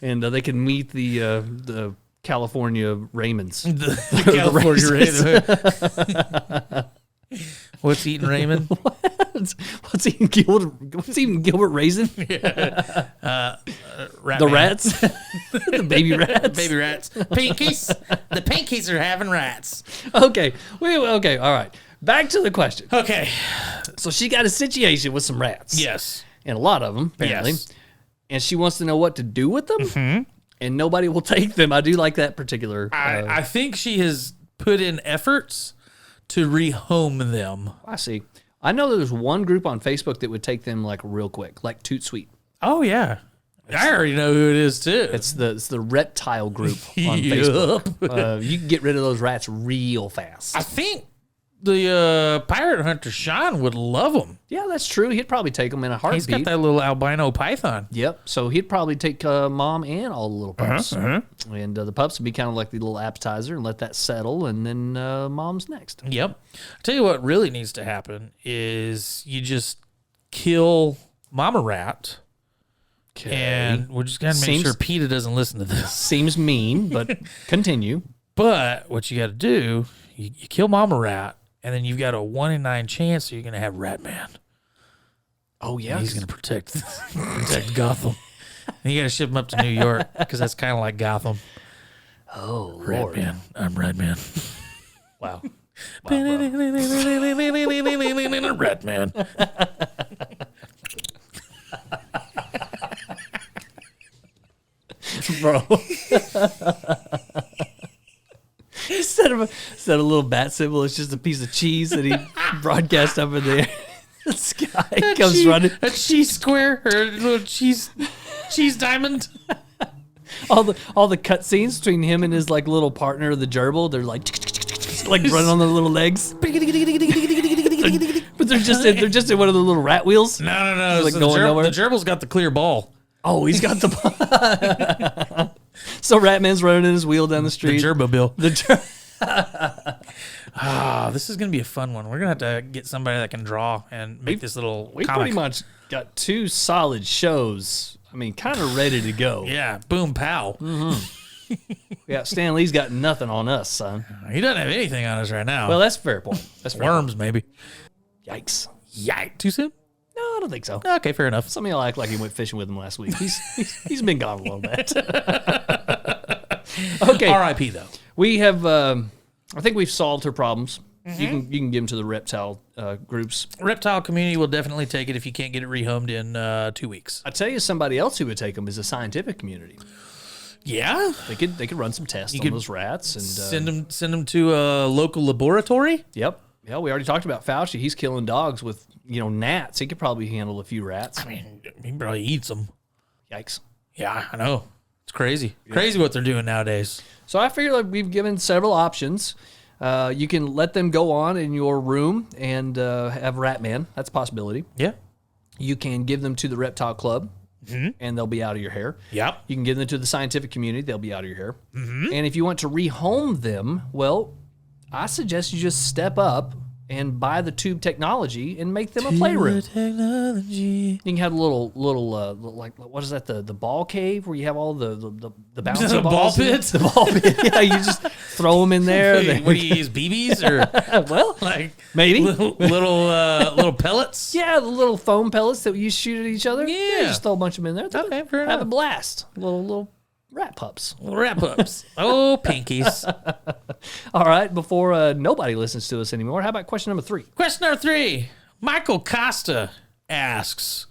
and they can meet the California Raymonds. the California Raven. What's eating Raymond? What's eating Gilbert Raisin? Rat The man. rats, the baby rats. Baby rats. Pinkies. The pinkies are having rats. Okay, okay, all right. Back to the question. Okay. So she got a situation with some rats. Yes. And a lot of them, apparently. Yes. And she wants to know what to do with them. Mm-hmm. And nobody will take them. I do like that particular. I think she has put in efforts to rehome them. I see. I know there's one group on Facebook that would take them like real quick, like Toot Sweet. Oh, yeah. I already know who it is, too. It's the reptile group on Facebook. You can get rid of those rats real fast. I think the pirate hunter Sean would love them. Yeah, that's true. He'd probably take them in a heartbeat. He's got that little albino python. Yep. So he'd probably take mom and all the little pups. And the pups would be kind of like the little appetizer and let that settle. And then mom's next. Yep. I'll tell you what really needs to happen is you just kill Mama Rat. Okay. And we're just going to make sure PETA doesn't listen to this. Seems mean, but continue. But what you got to do, you kill Mama Rat, and then you've got a 1 in 9 chance that you're going to have Rat Man. Oh, yeah. He's going to protect Gotham. And you got to ship him up to New York because that's kind of like Gotham. Oh, Rat Lord. Man. I'm Rat Man. Wow. Rat Man. Bro. Instead of a little bat symbol, it's just a piece of cheese that he broadcast up in the air. The sky comes running. A cheese square or a little cheese diamond. All the cut scenes between him and his like little partner, the gerbil, they're like running on their little legs. But they're just in one of the little rat wheels. No. Like So going nowhere. the gerbil's got the clear ball. Oh, he's got the. So Ratman's running in his wheel down the street. The gerbil bill. This is gonna be a fun one. We're gonna have to get somebody that can draw and make this little We comic. pretty much got 2 solid shows. I mean, kind of ready to go. Yeah, boom, pow. Yeah, Stan Lee's got nothing on us, son. He doesn't have anything on us right now. Well, that's a fair point. That's fair. worms, maybe. Yikes. Yikes! Too soon? No, I don't think so. Okay, fair enough. Some of y'all act like he went fishing with him last week. He's been gone a little bit. Okay. R.I.P. though. We have, I think we've solved her problems. You can give them to the reptile groups. Reptile community will definitely take it if you can't get it rehomed in 2 weeks. I tell you, somebody else who would take them is the scientific community. Yeah, They could run some tests on those rats and send them to a local laboratory. Yep. Yeah, we already talked about Fauci. He's killing dogs with gnats. He could probably handle a few rats. I mean, he probably eats them. Yikes. Yeah, I know. It's crazy. Crazy what they're doing nowadays. So I figure like we've given several options. You can let them go on in your room and have Ratman. That's a possibility. Yeah. You can give them to the Reptile Club, and they'll be out of your hair. Yep. You can give them to the scientific community. They'll be out of your hair. And if you want to rehome them, well, I suggest you just step up and buy the tube technology and make them a playroom. Technology. You can have a little like, what is that, the ball cave where you have all the bouncy The ball balls? pits? The ball pit. Yeah, you just throw them in there. What do you use, BBs or Well, like maybe. little pellets? Yeah, the little foam pellets that you shoot at each other. Yeah. Just throw a bunch of them in there. Okay, fair Have a enough. blast. Little rat pups. Little wrap ups. Oh, pinkies. All right, before nobody listens to us anymore, how about question number 3? Question number 3. Michael Costa asks,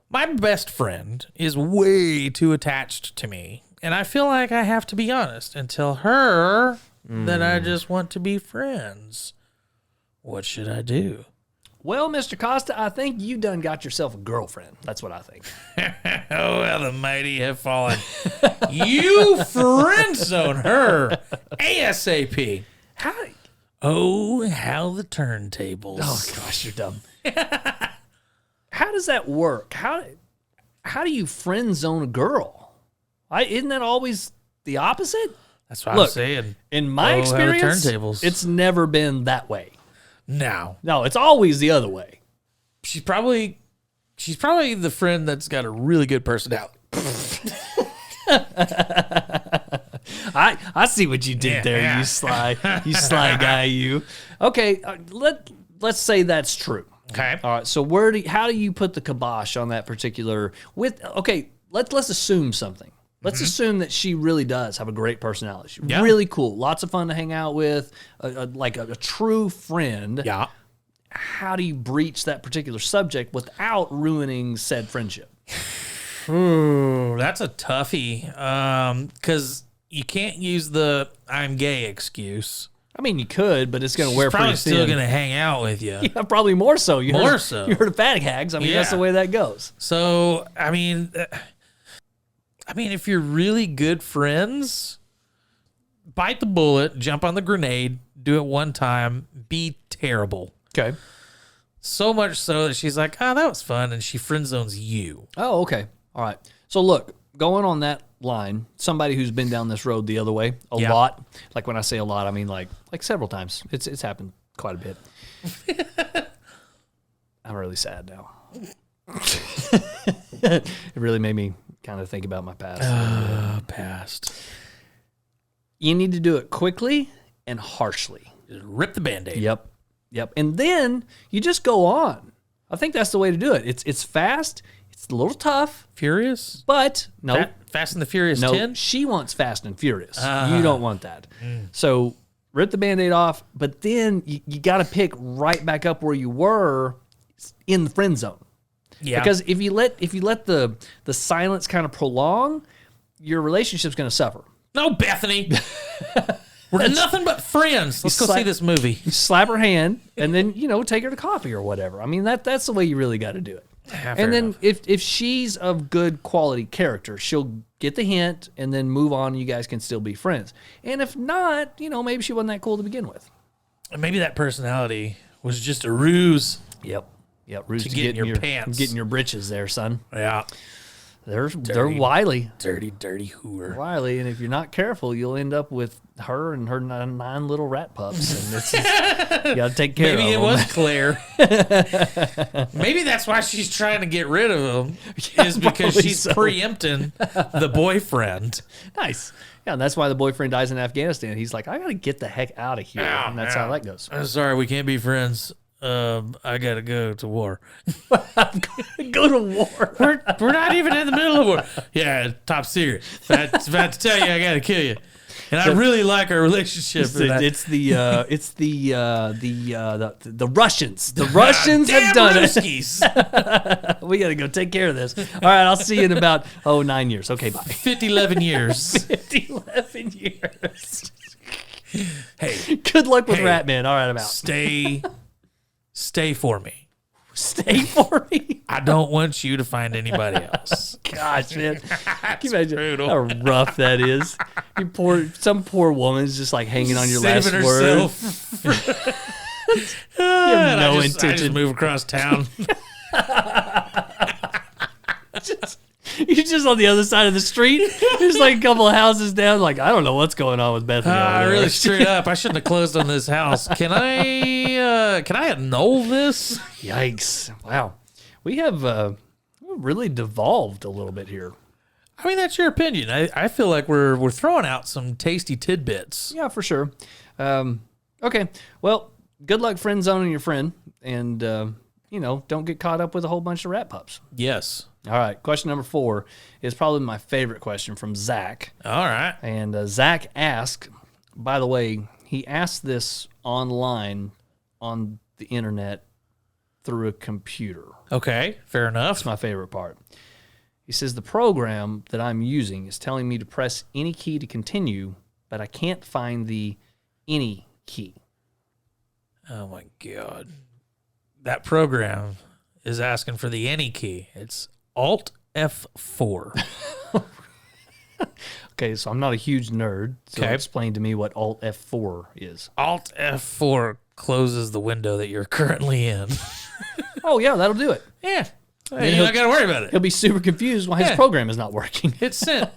my best friend is way too attached to me, and I feel like I have to be honest and tell her that I just want to be friends. What should I do? Well, Mr. Costa, I think you done got yourself a girlfriend. That's what I think. Oh, how the mighty have fallen. You friend zone her ASAP. How? Oh, how the turntables. Oh gosh, you're dumb. How does that work? How do you friend zone a girl? Isn't that always the opposite? That's what Look, I'm saying. In my Oh, how the experience, turntables. it's never been that way. Now, No, it's always the other way. she's probably the friend that's got a really good personality. I see what you did there, Yeah. you sly guy, you. Okay, let's say that's true. Okay. All right, so how do you put the kibosh on that particular let's assume something. Let's assume that she really does have a great personality. She's really cool, lots of fun to hang out with, like a true friend. Yeah. How do you breach that particular subject without ruining said friendship? Ooh, that's a toughie. Because you can't use the "I'm gay" excuse. I mean, you could, but it's going to wear Probably pretty still thin. gonna hang out with you. Yeah, probably more so. You More heard, so. You heard of fat hags. I mean, that's Yeah. the way that goes. So I mean, if you're really good friends, bite the bullet, jump on the grenade, do it one time, be terrible. Okay. So much so that she's like, "Oh, that was fun," and she friend zones you. Oh, okay. All right. So look, going on that line, somebody who's been down this road the other way a lot. Like when I say a lot, I mean like several times. It's happened quite a bit. I'm really sad now. It really made me kind of think about my past. Past. You need to do it quickly and harshly. Just rip the Band-Aid. Yep. And then you just go on. I think that's the way to do it. It's fast. It's a little tough, Furious? but no. Fast and the Furious No, 10? she wants Fast and Furious. You don't want that. So rip the Band-Aid off, but then you got to pick right back up where you were in the friend zone. Yeah. Because if you let the silence kind of prolong, your relationship's going to suffer. No, Bethany. We're nothing but friends. Let's go slap- see this movie. You slap her hand and then, take her to coffee or whatever. I mean, that's the way you really got to do it. Yeah, fair And then enough. if she's of good quality character, she'll get the hint and then move on and you guys can still be friends. And if not, maybe she wasn't that cool to begin with. Maybe that personality was just a ruse. Yep. Ruse To get in your pants. Getting your britches there, son. Yeah. They're wily. Dirty hooer. Wily, and if you're not careful, you'll end up with her and her nine little rat pups, and you got to take care of them. Maybe it was Claire. Maybe that's why she's trying to get rid of him, is because she's preempting the boyfriend. Nice. Yeah, and that's why the boyfriend dies in Afghanistan. He's like, I got to get the heck out of here, and that's how that goes. I'm sorry, we can't be friends. I gotta go to war. Go to war. We're not even in the middle of war. Yeah, top secret. About to tell you, I gotta kill you. And I really like our relationship. It's the Russians. The Russians have done it. We got to go take care of this. All right, I'll see you in about 9 years. Okay, bye. 11 years. 11 years. Hey, good luck with Ratman. All right, I'm out. Stay for me. Stay for me. I don't want you to find anybody else. Gosh, man. Can you imagine how rough that is? Some poor woman's just like hanging on your last word. I just move across town. You're just on the other side of the street. There's like a couple of houses down. Like, I don't know what's going on with Bethany. I really screwed up. I shouldn't have closed on this house. Can I annul this? Yikes. Wow. We have really devolved a little bit here. I mean, that's your opinion. I feel like we're throwing out some tasty tidbits. Yeah, for sure. Okay. Well, good luck friend zoning your friend. And, don't get caught up with a whole bunch of rat pups. Yes. All right. Question number 4 is probably my favorite question from Zach. All right. And Zach asked, by the way, he asked this online on the internet through a computer. Okay. Fair enough. That's my favorite part. He says, the program that I'm using is telling me to press any key to continue, but I can't find the any key. Oh, my God. That program is asking for the any key. It's Alt F4. Okay, so I'm not a huge nerd, so explain to me what Alt F4 is. Alt F4 closes the window that you're currently in. Oh, yeah, that'll do it. Yeah. Hey, you don't got to worry about it. He'll be super confused why his program is not working. It's sent.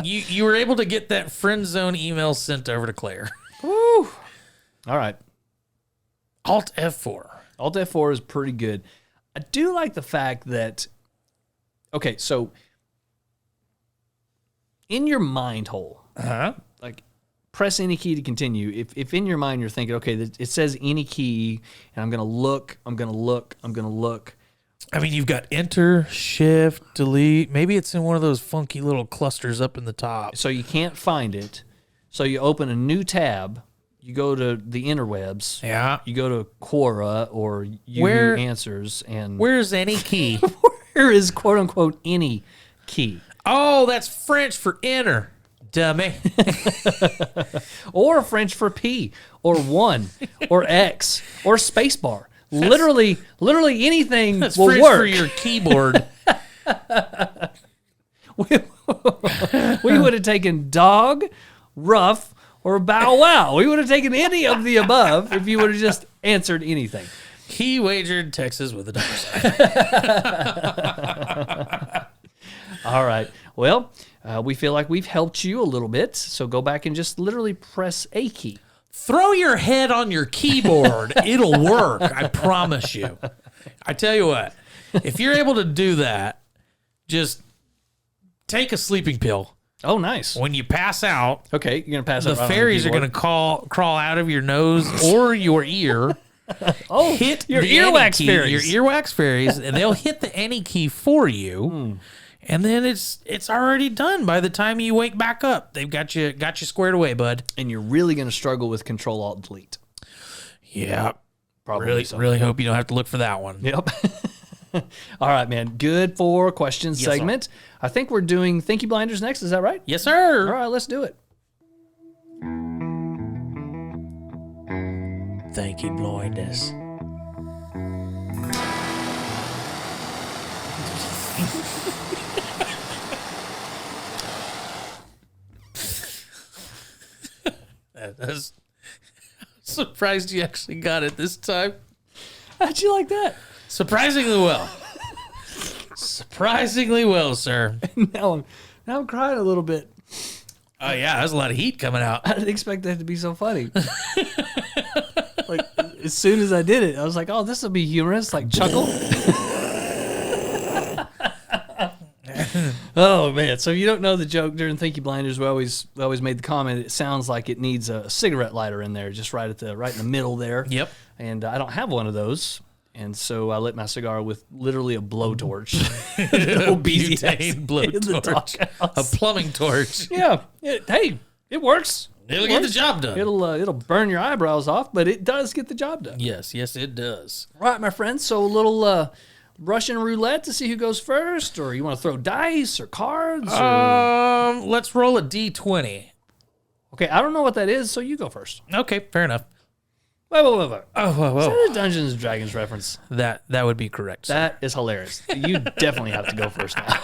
You were able to get that friend zone email sent over to Claire. Woo. All right. Alt F4. Alt F4 is pretty good. I do like the fact that, okay, so in your mind hole, like press any key to continue. If in your mind you're thinking, okay, it says any key, and I'm going to look. I mean, you've got Enter, Shift, Delete. Maybe it's in one of those funky little clusters up in the top. So you can't find it. So you open a new tab. You go to the interwebs. Yeah. You go to Quora or Yahoo Answers. And where's any key? Where is quote unquote any key? Oh, that's French for enter, dummy. Or French for P or 1 or X or spacebar. Literally anything that's will French work. for your keyboard. We would have taken dog, rough, or bow wow. We would have taken any of the above if you would have just answered anything. He wagered Texas with a dollar sign. All right. Well, we feel like we've helped you a little bit, so go back and just literally press a key. Throw your head on your keyboard. It'll work. I promise you. I tell you what, if you're able to do that, just take a sleeping pill. Oh, nice. When you pass out, okay, you're going to pass out. The fairies are going to crawl out of your nose or your ear. Hit your the earwax key, fairies. Your earwax fairies, and they'll hit the any key for you. And then it's already done by the time you wake back up. They've got you squared away, bud. And you're really going to struggle with Control Alt Delete. Yeah, probably. Really hope you don't have to look for that one. Yep. All right, man. Good for questions segment. Sir. I think we're doing Thinky Blinders next. Is that right? Yes, sir. All right, let's do it. Thinky Blinders. That's surprised you actually got it this time. How'd you like that? Surprisingly well. Surprisingly well, sir. now I'm crying a little bit. Oh, yeah, there's a lot of heat coming out. I didn't expect that to be so funny. Like, as soon as I did it, I was like, oh, this will be humorous, like chuckle. Oh, man. So if you don't know the joke, during Thinky Blinders, we always made the comment, it sounds like it needs a cigarette lighter in there, just right in the middle there. Yep. And I don't have one of those. And so I lit my cigar with literally a blowtorch. A butane blowtorch. A plumbing torch. Yeah. Hey, it works. It'll get the job done. It'll burn your eyebrows off, but it does get the job done. Yes, it does. All right, my friends. So a little Russian roulette to see who goes first, or you want to throw dice or cards? Or... Let's roll a D20. Okay, I don't know what that is, so you go first. Okay, fair enough. Wait. Oh, Is that a Dungeons and Dragons reference? That would be correct. Sir. That is hilarious. You definitely have to go first now.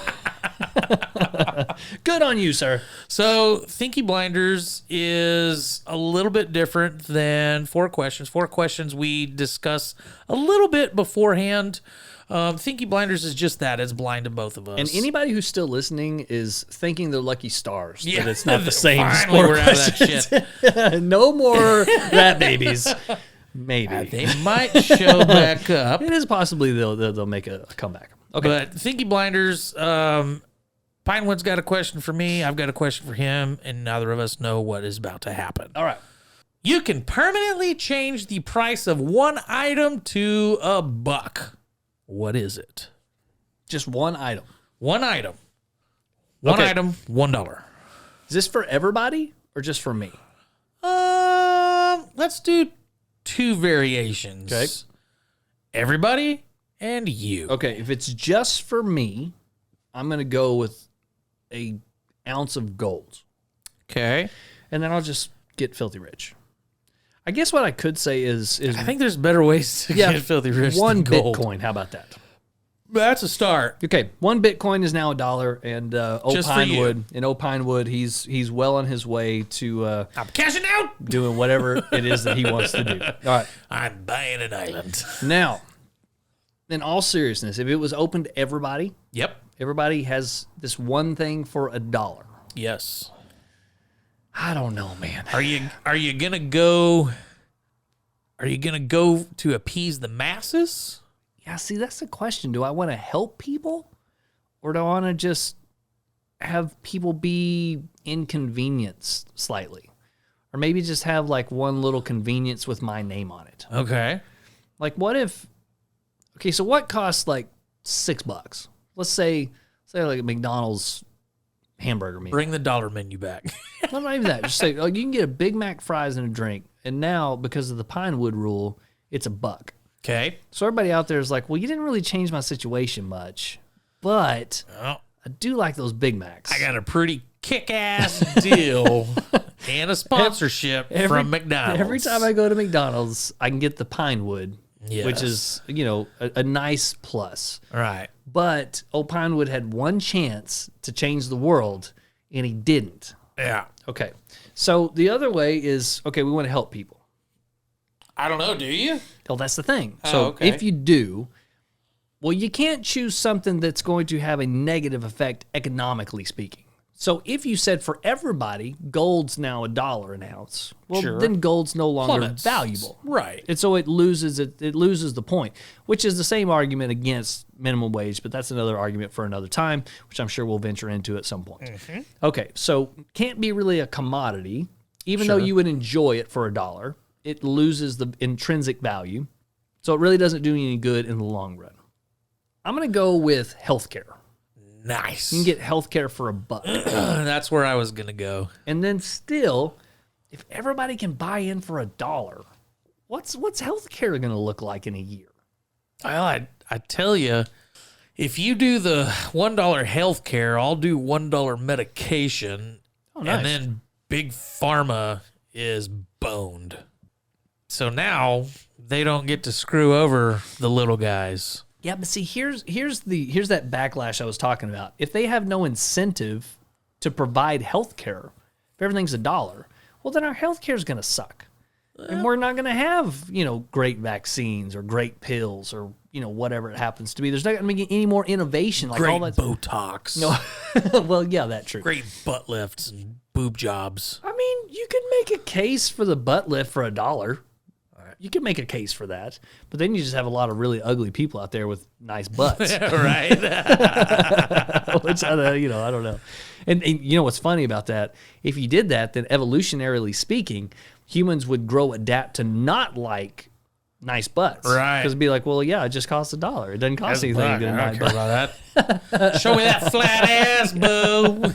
Good on you, sir. So, Thinky Blinders is a little bit different than 4 questions. 4 questions we discuss a little bit beforehand. Thinky Blinders is just that. It's blind to both of us. And anybody who's still listening is thanking their lucky stars yeah, that it's not the same finally sport we're out of that shit. No more rat babies. Maybe. They might show back up. It is possibly they'll make a comeback. Okay. But Thinky Blinders, Pinewood's got a question for me. I've got a question for him, and neither of us know what is about to happen. All right. You can permanently change the price of one item to $1. What is it? Just one item. One item. One Okay. item, $1. Is this for everybody or just for me? Let's do 2 variations. Okay. Everybody and you. Okay, if it's just for me, I'm going to go with a ounce of gold. Okay. And then I'll just get filthy rich. I guess what I could say is I think there's better ways to get filthy rich one than gold. Bitcoin. How about that? That's a start. Okay, one Bitcoin is now $1, and Just for you. Old Pinewood, he's well on his way to I'm cashing out. doing whatever it is that he wants to do. All right, I'm buying an island. now, in all seriousness, if it was open to everybody, Yep. everybody has this one thing for $1. Yes. I don't know, man. Are you gonna go? Are you gonna go to appease the masses? Yeah, see, that's the question. Do I want to help people, or do I want to just have people be inconvenienced slightly? Or maybe just have like one little convenience with my name on it. Okay. Like what if, okay, so what costs like $6? Let's say like a McDonald's hamburger meal. Bring the dollar menu back. No, not even that. Just say, oh, you can get a Big Mac, fries, and a drink. And now, because of the Pinewood rule, it's $1. Okay. So everybody out there is like, well, you didn't really change my situation much, but Well, I do like those Big Macs. I got a pretty kick-ass deal and a sponsorship from McDonald's. Every time I go to McDonald's, I can get the Pinewood, Yes. which is, a nice plus. Right. But old Pinewood had one chance to change the world, and he didn't. Yeah. Okay. So the other way is, okay, we want to help people. I don't know. Do you? Oh, that's the thing. Oh, So okay. if you do, well, you can't choose something that's going to have a negative effect economically speaking. So if you said for everybody, gold's now $1 an ounce, well, Sure. then gold's no longer Plummets. valuable. Right. And so it loses the point, which is the same argument against minimum wage, but that's another argument for another time, which I'm sure we'll venture into at some point. Mm-hmm. Okay, so can't be really a commodity, even though you would enjoy it for $1. It loses the intrinsic value, so it really doesn't do any good in the long run. I'm going to go with healthcare. Nice. You can get healthcare for $1. That's where I was going to go. And then still, if everybody can buy in for $1, what's healthcare going to look like in a year? Well, I tell you, if you do the $1 health care, I'll do $1 medication. Oh, nice. And then Big Pharma is boned. So now they don't get to screw over the little guys. Yeah, but see, here's that backlash I was talking about. If they have no incentive to provide health care, if everything's $1, well, then our health care is going to suck. And we're not going to have, great vaccines or great pills or, whatever it happens to be. There's not going to be any more innovation. Like Great all that Botox. No, well, yeah, that's true. Great butt lifts and boob jobs. I mean, you can make a case for the butt lift for $1. You can make a case for that, but then you just have a lot of really ugly people out there with nice butts, Right. which I don't know. And you know what's funny about that? If you did that, then evolutionarily speaking, humans would adapt to not like nice butts, Right. Because it'd be like, well, yeah, it just costs $1. It doesn't cost anything to get a I nice don't care butt. about that. Show me that flat ass, boo.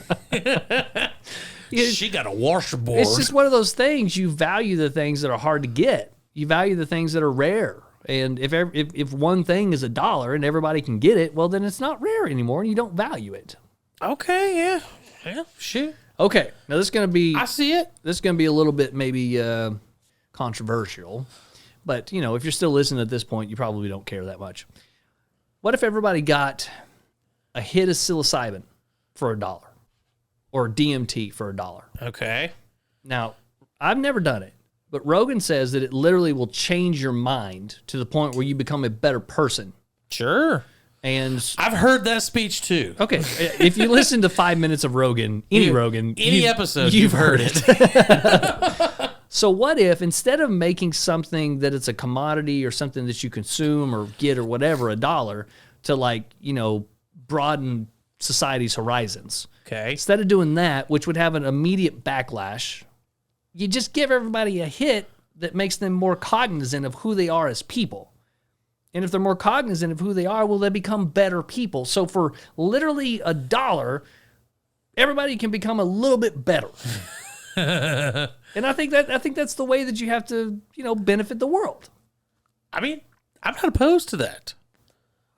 She got a washboard. It's just one of those things. You value the things that are hard to get. You value the things that are rare. And if one thing is $1 and everybody can get it, well, then it's not rare anymore, and you don't value it. Okay, yeah, shoot. Okay, now this is going to be. I see it. This is going to be a little bit maybe controversial, but if you're still listening at this point, you probably don't care that much. What if everybody got a hit of psilocybin for $1, or DMT for $1? Okay. Now, I've never done it. But Rogan says that it literally will change your mind to the point where you become a better person. Sure. And I've heard that speech too. okay, if you listen to 5 minutes of Rogan, any episode, you've heard it. So what if instead of making something that it's a commodity or something that you consume or get or whatever $1 to broaden society's horizons? Okay. Instead of doing that, which would have an immediate backlash, you just give everybody a hit that makes them more cognizant of who they are as people. And if they're more cognizant of who they are, well, they become better people. So for literally $1, everybody can become a little bit better. And I think that's the way that you have to, benefit the world. I mean, I'm not opposed to that.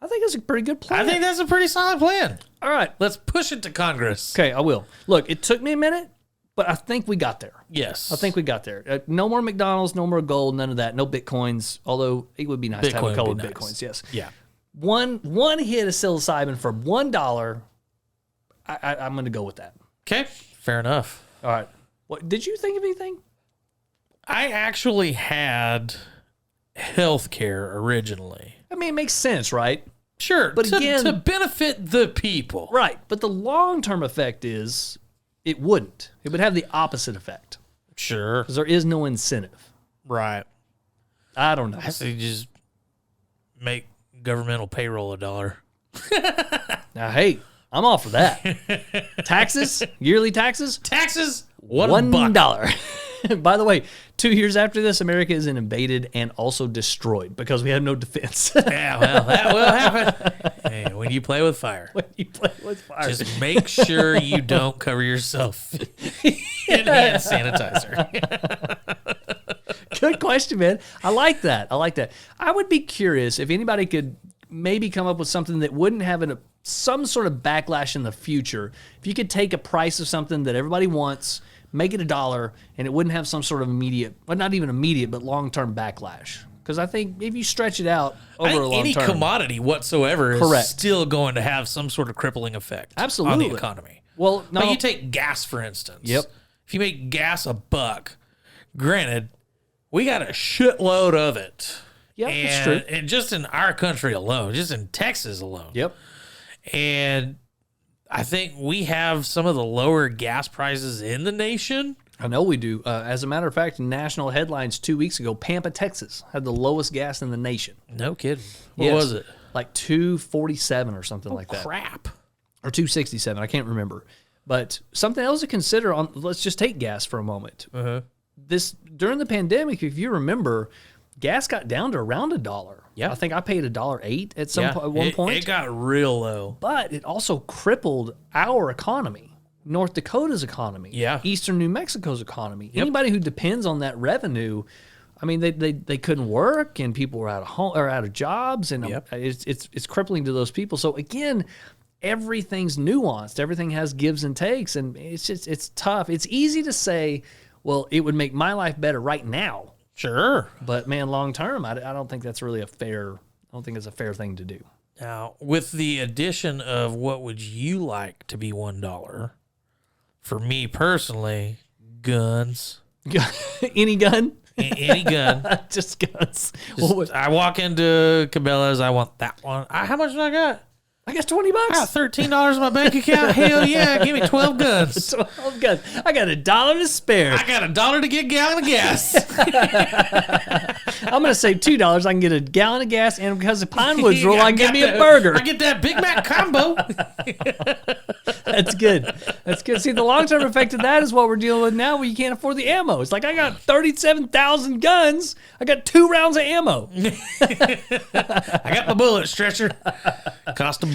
I think it's a pretty good plan. I think that's a pretty solid plan. All right. Let's push it to Congress. Okay, I will. Look, it took me a minute, but I think we got there. Yes. I think we got there. No more McDonald's, no more gold, none of that. No Bitcoins, although it would be nice to have a couple of Bitcoins, yes. Yeah. One hit of psilocybin for $1, I'm going to go with that. Okay. Fair enough. All right. What did you think of anything? I actually had healthcare originally. I mean, it makes sense, right? Sure. But again, to benefit the people. Right. But the long-term effect is it wouldn't. It would have the opposite effect. Sure. Because there is no incentive. Right. I don't know. I say just make governmental payroll $1. Now, hey, I'm all for that. Taxes? Yearly taxes? Taxes? $1. By the way, 2 years after this, America is invaded and also destroyed because we have no defense. Yeah, well, that will happen. Hey, when you play with fire. When you play with fire. Just make sure you don't cover yourself in hand sanitizer. Good question, man. I like that. I would be curious if anybody could maybe come up with something that wouldn't have some sort of backlash in the future. If you could take a price of something that everybody wants, make it $1, and it wouldn't have some sort of immediate, well, not even immediate, but long-term backlash. Because I think if you stretch it out over a long any term, commodity whatsoever Correct. is still going to have some sort of crippling effect Absolutely. on the economy. Well, no. But you take gas, for instance. Yep. If you make gas $1, granted, we got a shitload of it. Yeah, that's true. And just in our country alone, just in Texas alone. Yep. And I think we have some of the lower gas prices in the nation. I know we do. As a matter of fact, in national headlines 2 weeks ago, Pampa, Texas had the lowest gas in the nation. No kidding. What Yes. was it? Like 247 or something like that. Crap. Or 267. I can't remember. But something else to consider on, let's just take gas for a moment. During the pandemic, if you remember, gas got down to around $1. Yeah. I think I paid $1.08 at one point. It got real low. But it also crippled our economy, North Dakota's economy, Yeah. Eastern New Mexico's economy. Yep. Anybody who depends on that revenue, I mean, they couldn't work, and people were out of home or out of jobs, and Yep. it's crippling to those people. So again, everything's nuanced. Everything has gives and takes, and it's tough. It's easy to say, well, it would make my life better right now. Sure. But man, long term, I don't think that's really I don't think it's a fair thing to do. Now, with the addition of what would you like to be $1, for me personally, guns. Any gun? Any gun. Just guns. I walk into Cabela's. I want that one. How much did I got? I got $20. I got $13 in my bank account. Hell yeah. Give me 12 guns. 12 guns. I got $1 to spare. I got $1 to get a gallon of gas. I'm going to save $2. I can get a gallon of gas, and because of Pinewood's rule, I can get me a burger. I get that Big Mac combo. That's good. That's good. See, the long-term effect of that is what we're dealing with now, where you can't afford the ammo. It's like, I got 37,000 guns. I got 2 rounds of ammo. I got my bullet stretcher. Cost $1.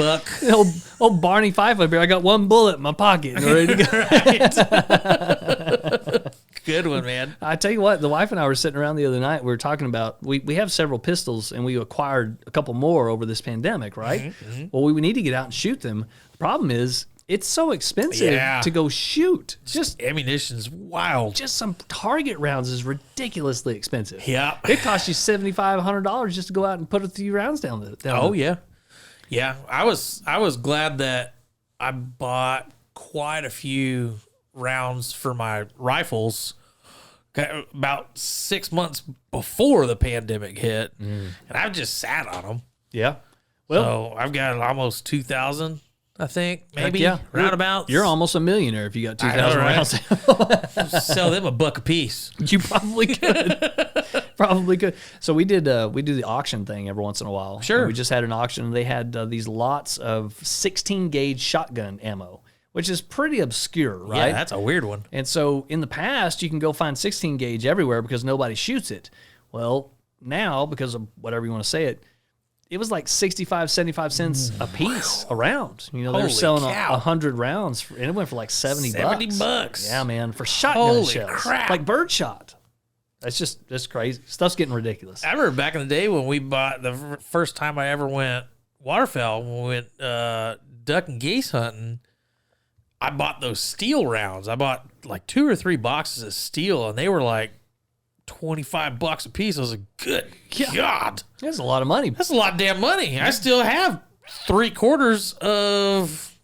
Old Barney Fife up here. I got 1 bullet in my pocket. Ready to go. Good one, man. I tell you what, the wife and I were sitting around the other night. We were talking about, we have several pistols, and we acquired a couple more over this pandemic, right? Mm-hmm. Well, we need to get out and shoot them. The problem is, it's so expensive to go shoot. Just ammunition's wild. Just some target rounds is ridiculously expensive. Yeah. It costs you $75, $100 just to go out and put a few rounds down the. Yeah. Yeah, I was glad that I bought quite a few rounds for my rifles about 6 months before the pandemic hit, and I've just sat on them. Yeah. Well, so I've got almost 2,000, I think, maybe. Yeah. Roundabouts. You're almost a millionaire if you got 2,000 rounds. Sell them $1 a piece. You probably could. Probably could. So we do the auction thing every once in a while. Sure. And we just had an auction, and they had these lots of 16 gauge shotgun ammo, which is pretty obscure, right? Yeah, that's a weird one. And so in the past, you can go find 16 gauge everywhere because nobody shoots it. Well, now, because of whatever you want to say it was like 65, 75 cents a piece a round. You know, they're selling 100 rounds, and it went for like $70. $70. Yeah, man, for shotgun shells. Holy crap. Like birdshot. That's crazy. Stuff's getting ridiculous. I remember back in the day when we bought the first time I ever went waterfowl, when we went duck and geese hunting, I bought those steel rounds. I bought like 2 or 3 boxes of steel, and they were like $25 a piece. I was like, good God. That's a lot of money. That's a lot of damn money. I still have 3/4 of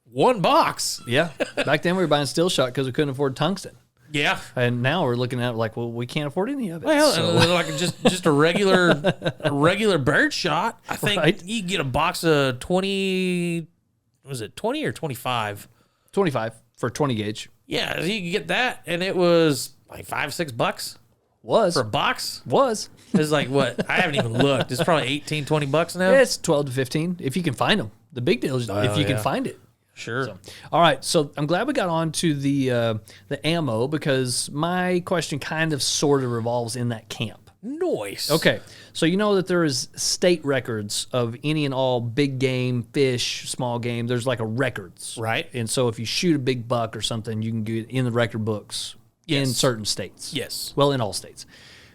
1 box. Yeah. Back then we were buying steel shot because we couldn't afford tungsten. Yeah. And now we're looking at it like, well, we can't afford any of it. Well, like just a regular bird shot. I think you can get a box of 20, was it 20 or 25? 25 for 20 gauge. Yeah, you can get that, and it was like $5-6 Was. for a box. Was. It's like what? I haven't even looked. It's probably $18-20 now. It's 12 to 15 if you can find them. The big deal is if you can find it. Sure. So, all right, so I'm glad we got on to the ammo because my question kind of sort of revolves in that camp. Nice. Okay, so you know that there is state records of any and all big game, fish, small game. There's like a records. Right. And so if you shoot a big buck or something, you can get in the record books in certain states. Yes. Well, in all states.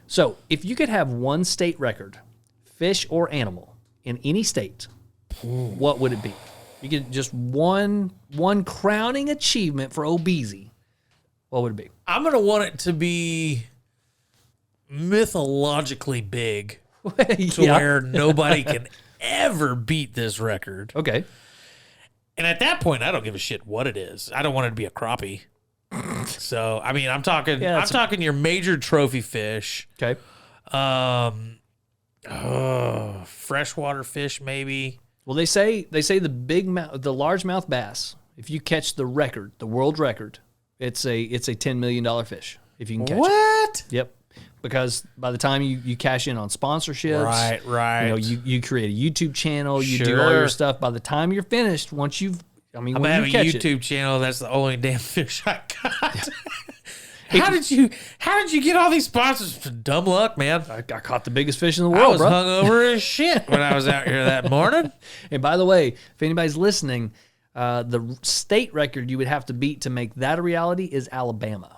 So if you could have one state record, fish or animal, in any state, what would it be? You get just one crowning achievement for Obeezy. What would it be? I'm going to want it to be mythologically big to where nobody can ever beat this record. Okay. And at that point, I don't give a shit what it is. I don't want it to be a crappie. So, I mean, I'm talking your major trophy fish. Okay. Freshwater fish, maybe. Well, they say the largemouth bass. If you catch the world record, it's a $10 million fish. If you can catch it. What? Yep. Because by the time you cash in on sponsorships, right. You know, you create a YouTube channel, you do all your stuff. By the time you're finished, when you have a catch YouTube channel. That's the only damn fish I got. How did you get all these sponsors? Dumb luck, man. I caught the biggest fish in the world, I was hungover as shit when I was out here that morning. And by the way, if anybody's listening, the state record you would have to beat to make that a reality is Alabama.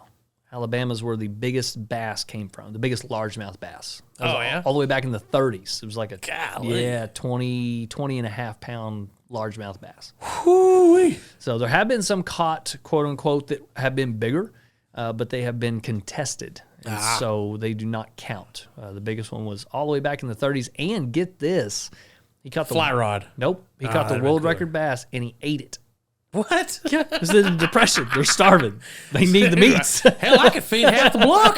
Alabama's where the biggest bass came from, the biggest largemouth bass. All the way back in the 30s. It was like 20 and a half pound largemouth bass. Whoo-wee. So there have been some caught, quote unquote, that have been bigger. But they have been contested, and so they do not count. The biggest one was all the way back in the 30s, and get this, he caught the fly rod. Nope, he caught the world record bass, and he ate it. What? Yeah, it's in depression. They're starving. They need the meats. Hell, I could feed half the block.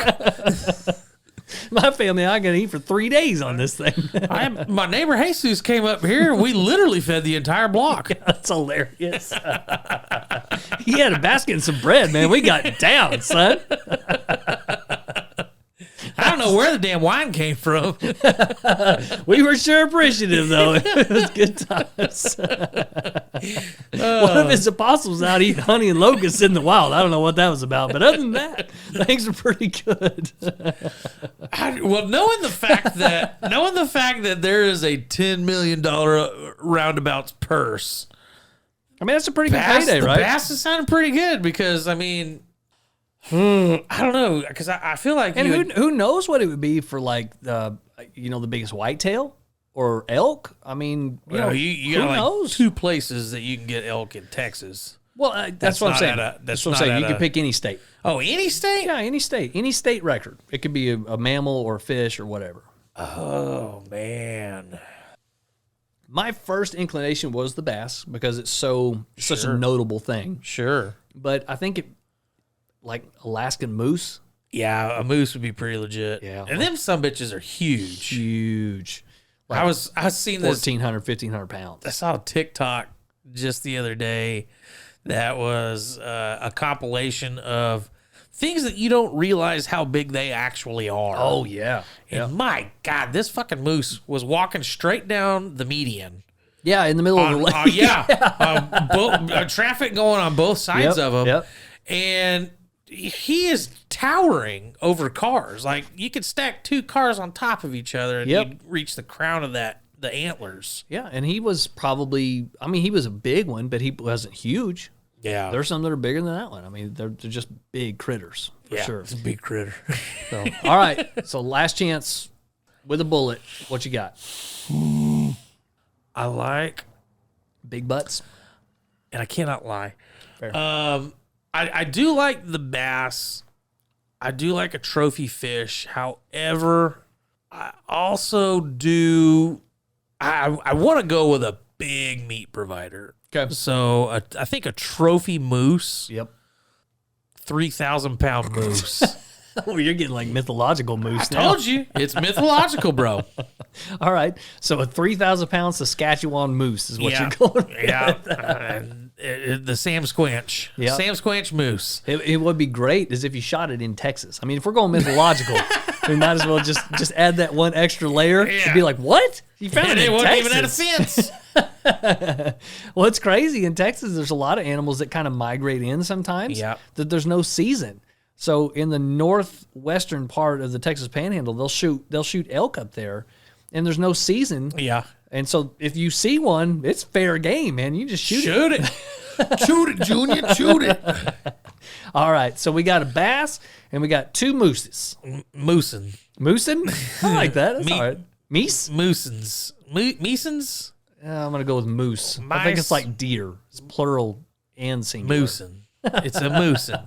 My family, I got to eat for 3 days on this thing. My neighbor Jesus came up here. We literally fed the entire block. That's hilarious. He had a basket and some bread, man. We got down, son. I don't know where the damn wine came from. We were sure appreciative, though. It was good times. One of his apostles out eating honey and locusts in the wild. I don't know what that was about, but other than that, things are pretty good. Well, knowing the fact that there is a $10 million roundabouts purse, I mean, that's a pretty good payday, right? The bass is sounding pretty good because, I mean, I don't know, because I feel like... And who knows what it would be for, like, the biggest whitetail or elk? I mean, you who got knows? Like 2 places that you can get elk in Texas. Well, that's what I'm saying. That's what I'm saying. You can pick any state. Oh, any state? Yeah, any state. Any state record. It could be a mammal or a fish or whatever. Oh, man. My first inclination was the bass because it's such a notable thing. Sure. But I think like Alaskan moose. Yeah, a moose would be pretty legit. Yeah. And them some bitches are huge. Huge. Like I was seeing this 1,400, 1,500 pounds. I saw a TikTok just the other day that was a compilation of things that you don't realize how big they actually are. Oh, yeah. And my God, this fucking moose was walking straight down the median. Yeah, in the middle of the lake. Traffic going on both sides of him. Yep. And he is towering over cars. Like, you could stack 2 cars on top of each other and you'd reach the crown of the antlers. Yeah, and he was probably, he was a big one, but he wasn't huge. Yeah. There's some that are bigger than that one. I mean, they're just big critters, for sure. It's a big critter. So, all right, so last chance with a bullet. What you got? I like, Big butts? and I cannot lie. Fair. I do like the bass. I do like a trophy fish. However, I also do. I want to go with a big meat provider. Okay. So I think a trophy moose. Yep. 3,000-pound moose. Oh, you're getting like mythological moose now. Told you, it's mythological, bro. All right, so a 3,000-pound Saskatchewan moose is what you're going with. Yeah. The Sam Squanch. Yep. Sam Squanch moose. It would be great as if you shot it in Texas. I mean, if we're going mythological, we might as well just add that one extra layer. Yeah. It'd be like, what? You found it in wouldn't Texas? even have sense. Well, it's crazy. In Texas, there's a lot of animals that kind of migrate in sometimes. Yep. That there's no season. So in the northwestern part of the Texas Panhandle, they'll shoot elk up there, and there's no season. Yeah. And so if you see one, it's fair game, man. You just shoot it. Shoot it, Junior. Shoot it. All right, so we got a bass and we got 2 mooses. Moosin. Moosin? I like that. That's all right. Meese? Moosins. Meesons? I'm going to go with moose. I think it's like deer. It's plural and singular. Moosin. It's a moosin.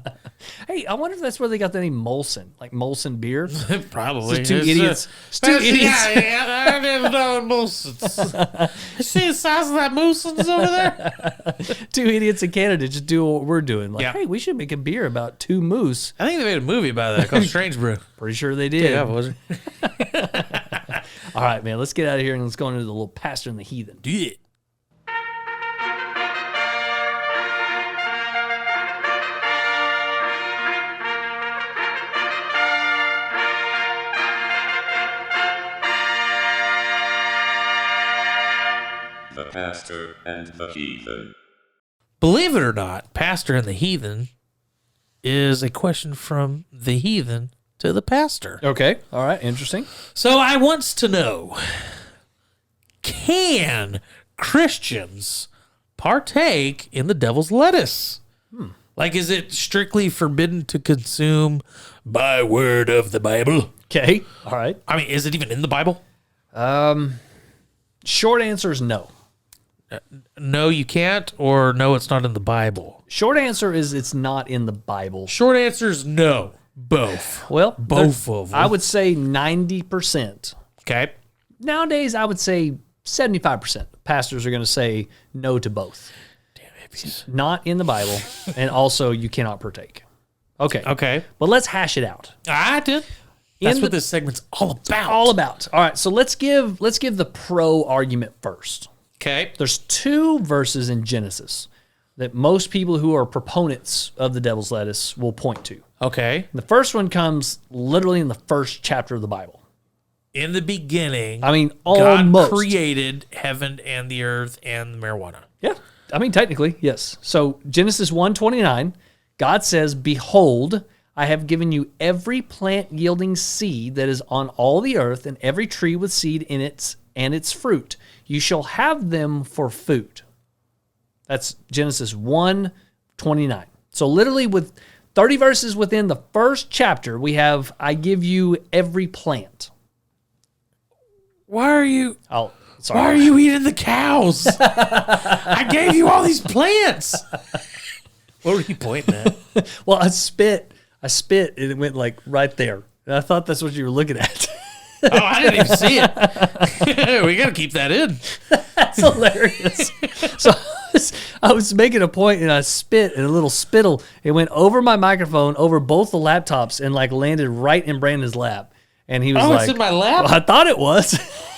Hey, I wonder if that's where they got the name Molson, like Molson beer. Probably. It's two idiots. Yeah, I never know moosins. You see the size of that moosins over there? 2 idiots in Canada just do what we're doing. Like, Yeah. hey, we should make a beer about 2 moose. I think they made a movie about that called Strange Brew. Pretty sure they did. Yeah, was it? All right, man, let's get out of here and let's go into the little pastor and the heathen. Do it. The Pastor and the Heathen. Believe it or not, Pastor and the Heathen is a question from the heathen to the pastor. Okay, all right, interesting. So I wants to know, can Christians partake in the devil's lettuce? Like, is it strictly forbidden to consume by word of the Bible? Okay, all right. I mean, is it even in the Bible? Short answer is no. No, you can't, or no, it's not in the Bible. Short answer is it's not in the Bible. Short answer is no. Both. Well, Both of them. I would say 90%. Okay. Nowadays, I would say 75%. Pastors are going to say no to both. Damn hippies. Not in the Bible, and also you cannot partake. Okay. Okay. But let's hash it out. I did. That's what this segment's all about. All about. All right, so let's give the pro argument first. Okay. There's 2 verses in Genesis that most people who are proponents of the devil's lettuce will point to. Okay. The first one comes literally in the first chapter of the Bible. In the beginning, I mean, God almost created heaven and the earth and the marijuana. Yeah. I mean, technically, yes. So Genesis 1:29, God says, "Behold, I have given you every plant yielding seed that is on all the earth, and every tree with seed in it and its fruit. You shall have them for food." That's Genesis 1:29. So literally with 30 verses within the first chapter, we have, "I give you every plant." Why are you Sorry. Why are you eating the cows? I gave you all these plants. What were you pointing at? Well, I spit, and it went like right there. And I thought that's what you were looking at. Oh, I didn't even see it. We got to keep that in. That's hilarious. So I was making a point, and I spit, and a little spittle. It went over my microphone, over both the laptops, and like landed right in Brandon's lap. And he was like, it's in my lap? Well, I thought it was.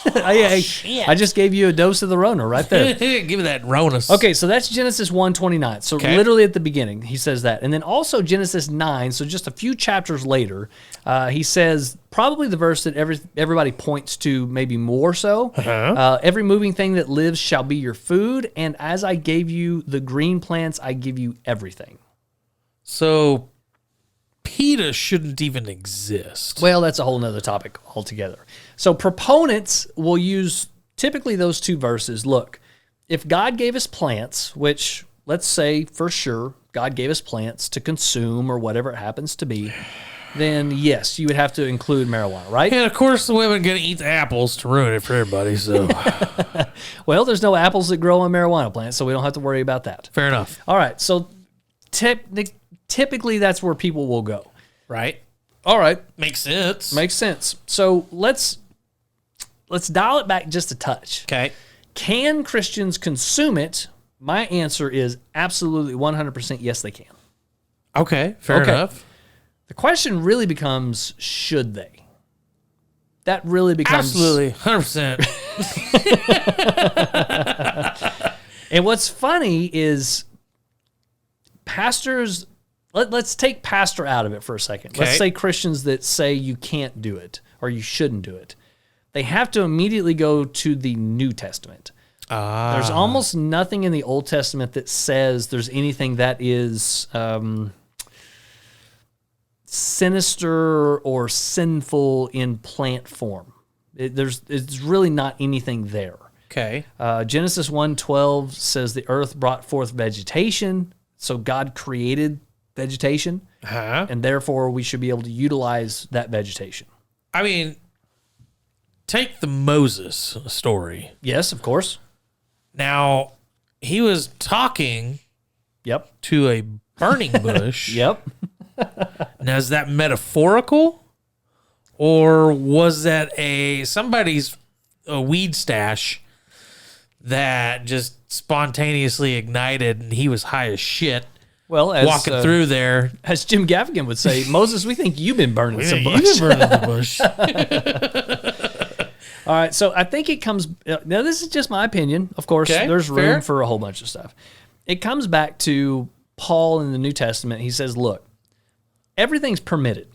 Shit. I just gave you a dose of the Rona right there. Give me that Ronus. Okay, so that's Genesis 1:29. So literally at the beginning, he says that. And then also Genesis 9, so just a few chapters later, he says probably the verse that everybody points to maybe more so. Every moving thing that lives shall be your food, and as I gave you the green plants, I give you everything. So PETA shouldn't even exist. Well, that's a whole nother topic altogether. So proponents will use typically those 2 verses. Look, if God gave us plants, which let's say for sure God gave us plants to consume or whatever it happens to be, then yes, you would have to include marijuana, right? And of course the women going to eat the apples to ruin it for everybody. So Well, there's no apples that grow on marijuana plants, so we don't have to worry about that. fair enough. All right, so typically that's where people will go. Right? All right. Makes sense. Makes sense. So let's dial it back just a touch. Okay. Can Christians consume it? My answer is absolutely 100% yes, they can. Okay. Fair enough. The question really becomes, should they? That really becomes... Absolutely. 100%. And what's funny is pastors... Let's take pastor out of it for a second. Okay. Let's say Christians that say you can't do it or you shouldn't do it. They have to immediately go to the New Testament. There's almost nothing in the Old Testament that says there's anything that is sinister or sinful in plant form. It's really not anything there. Okay. Genesis 1:12 says the earth brought forth vegetation, so God created vegetation, and therefore we should be able to utilize that vegetation. I mean, take the Moses story. Yes, of course. Now, he was talking Yep. to a burning bush. Yep. Now, is that metaphorical? Or was that somebody's weed stash that just spontaneously ignited and he was high as shit Well, as walking through there? as Jim Gaffigan would say, Moses, we think you've been burning some bush. You've been burning the bush. All right, so I think it comes... Now, this is just my opinion. Of course, Okay, there's room fair. for a whole bunch of stuff. It comes back to Paul in the New Testament. He says, look, everything's permitted.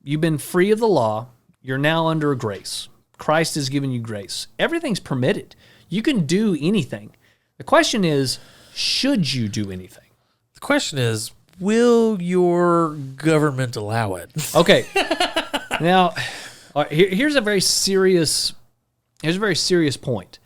You've been free of the law. You're now under grace. Christ has given you grace. Everything's permitted. You can do anything. The question is, should you do anything? The question is, will your government allow it? Okay. Now, all right, here's a very serious point.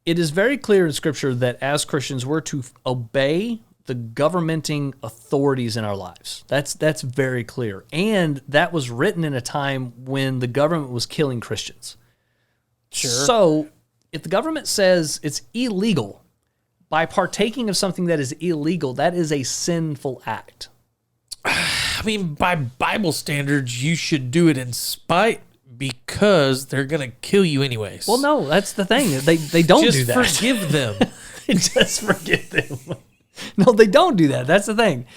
It is very clear in Scripture that as Christians, we're to obey the governmenting authorities in our lives. That's very clear. And that was written in a time when the government was killing Christians. Sure. So if the government says it's illegal, by partaking of something that is illegal, that is a sinful act. I mean, by Bible standards, you should do it in spite because they're going to kill you anyways. Well, no, that's the thing. They don't Just do that. forgive them. Just forget them. No, they don't do that. That's the thing.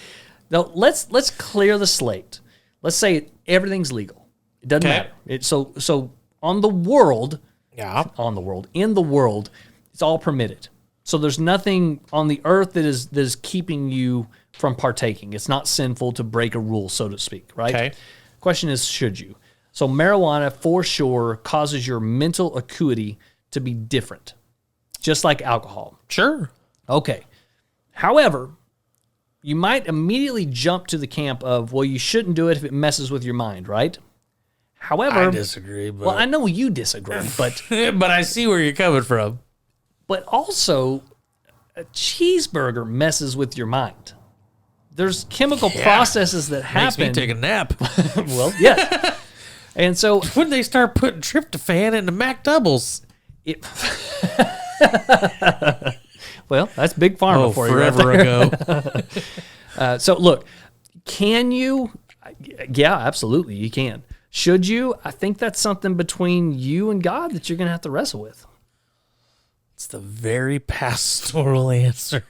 Now, let's clear the slate. Let's say everything's legal. It doesn't Okay. matter. So on the world, Yeah. in the world, it's all permitted. So there's nothing on the earth that is keeping you from partaking. It's not sinful to break a rule, so to speak, right? Okay. Question is, should you? So marijuana, for sure, causes your mental acuity to be different, just like alcohol. Sure. Okay. However, you might immediately jump to the camp of, well, you shouldn't do it if it messes with your mind, right? However, I disagree, but well, I know you disagree, but but I see where you're coming from. also a cheeseburger messes with your mind. There's chemical processes that Makes me happen. take a nap. Well, yeah. And so When they start putting tryptophan into Mac doubles? it well, that's big pharma Oh, for you. Right forever there. ago. So look, can you? Yeah, absolutely, you can. Should you? I think that's something between you and God that you're going to have to wrestle with. It's the very pastoral answer.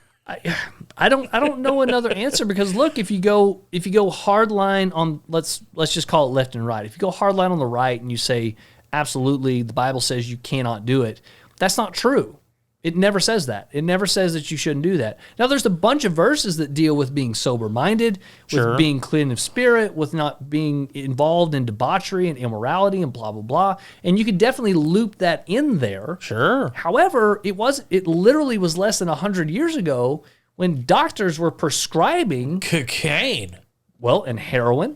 I don't know another answer because look, if you go hard line on let's just call it left and right. If you go hard line on the right and you say absolutely the Bible says you cannot do it, that's not true. It never says that. It never says that you shouldn't do that. Now there's a bunch of verses that deal with being sober minded, Sure. with being clean of spirit, with not being involved in debauchery and immorality and blah blah blah. And you could definitely loop that in there. Sure. However, it literally was less than 100 years ago when doctors were prescribing, Cocaine. well, and heroin,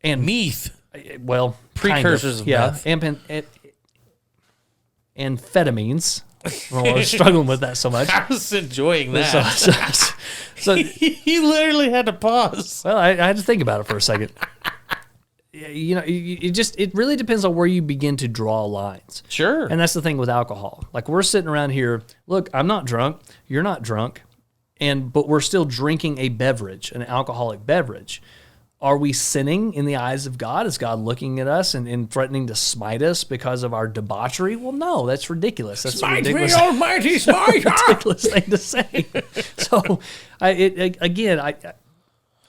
and Meth. well, Precursors of meth. and amphetamines. Well, I was struggling with that so much. I was enjoying that. So You literally had to pause. well, I had to think about it for a second. You know, it really depends on where you begin to draw lines. Sure. And that's the thing with alcohol. Like we're sitting around here, look, I'm not drunk, you're not drunk, but we're still drinking a beverage, an alcoholic beverage. Are we sinning in the eyes of God? Is God looking at us and threatening to smite us because of our debauchery? Well, no, that's ridiculous. That's a ridiculous, almighty smite. ridiculous thing to say. So,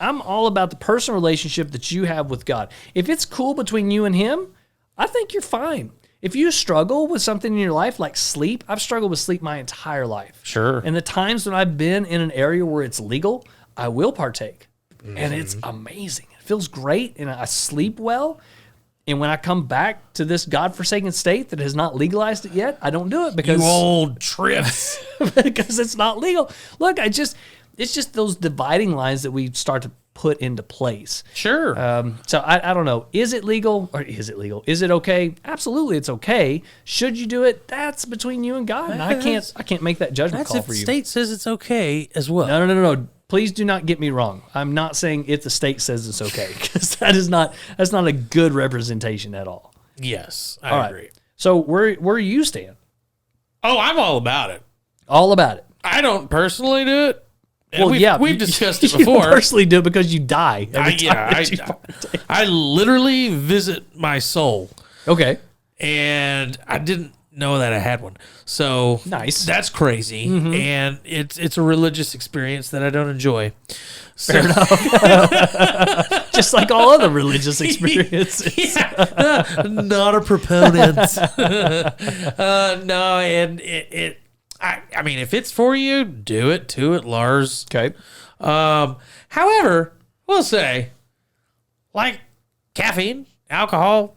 I'm all about the personal relationship that you have with God. If it's cool between you and Him, I think you're fine. If you struggle with something in your life like sleep, I've struggled with sleep my entire life. Sure. And the times when I've been in an area where it's legal, I will partake. And it's amazing. It feels great, and I sleep well. And when I come back to this godforsaken state that has not legalized it yet, I don't do it because You old trips. because it's not legal. Look, it's just those dividing lines that we start to put into place. Sure. So I don't know. Is it legal or is it legal? Is it okay? Absolutely, it's okay. Should you do it? That's between you and God, and I can't make that judgment That's call if for the you. state says it's okay as well. No. Please do not get me wrong. I'm not saying if the state says it's okay because that's not a good representation at all. Yes, All I right. agree. So where you stand? Oh, I'm all about it. All about it. I don't personally do it. And Well, we've discussed it You before. personally do it because you die. every time that you I literally visit my soul, okay. and I didn't know that I had one. So Nice. That's crazy, and it's a religious experience that I don't enjoy. So, Fair enough. Just like all other religious experiences. not a proponent. No, and I mean, if it's for you, do it to it, Lars. Okay. However, we'll say, like caffeine, alcohol,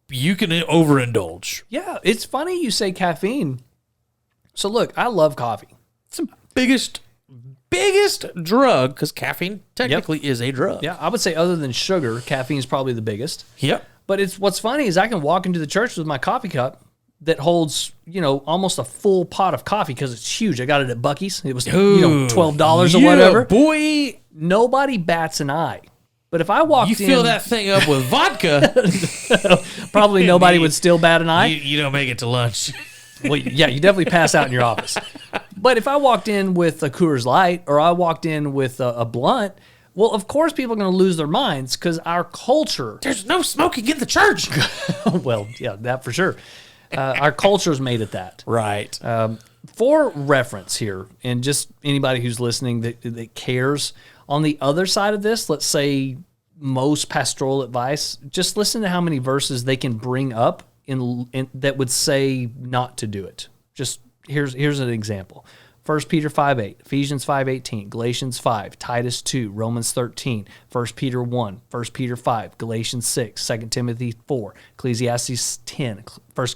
you can overindulge. Yeah, it's funny you say caffeine. So look, I love coffee. It's the biggest drug because caffeine technically is a drug. Yeah, I would say other than sugar, caffeine is probably the biggest. Yep. But what's funny is I can walk into the church with my coffee cup that holds, almost a full pot of coffee because it's huge. I got it at Buc-ee's. It was, $12 or whatever. Boy, Nobody bats an eye. But if I walked you in, fill that thing up with vodka, probably nobody would still bat an eye. you don't make it to lunch. Well, yeah, you definitely pass out in your office. But if I walked in with a Coors Light or I walked in with a blunt, well, of course people are going to lose their minds because our culture, There's no smoking in the church. well, yeah, that for sure. Our culture's made it that. Right. For reference here, and just anybody who's listening that cares, on the other side of this, let's say most pastoral advice, just listen to how many verses they can bring up in that would say not to do it. Just here's an example. 1 Peter 5:8, Ephesians 5:18, Galatians 5, Titus 2, Romans 13, 1 Peter 1, 1 Peter 5, Galatians 6, 2 Timothy 4, Ecclesiastes 10, 1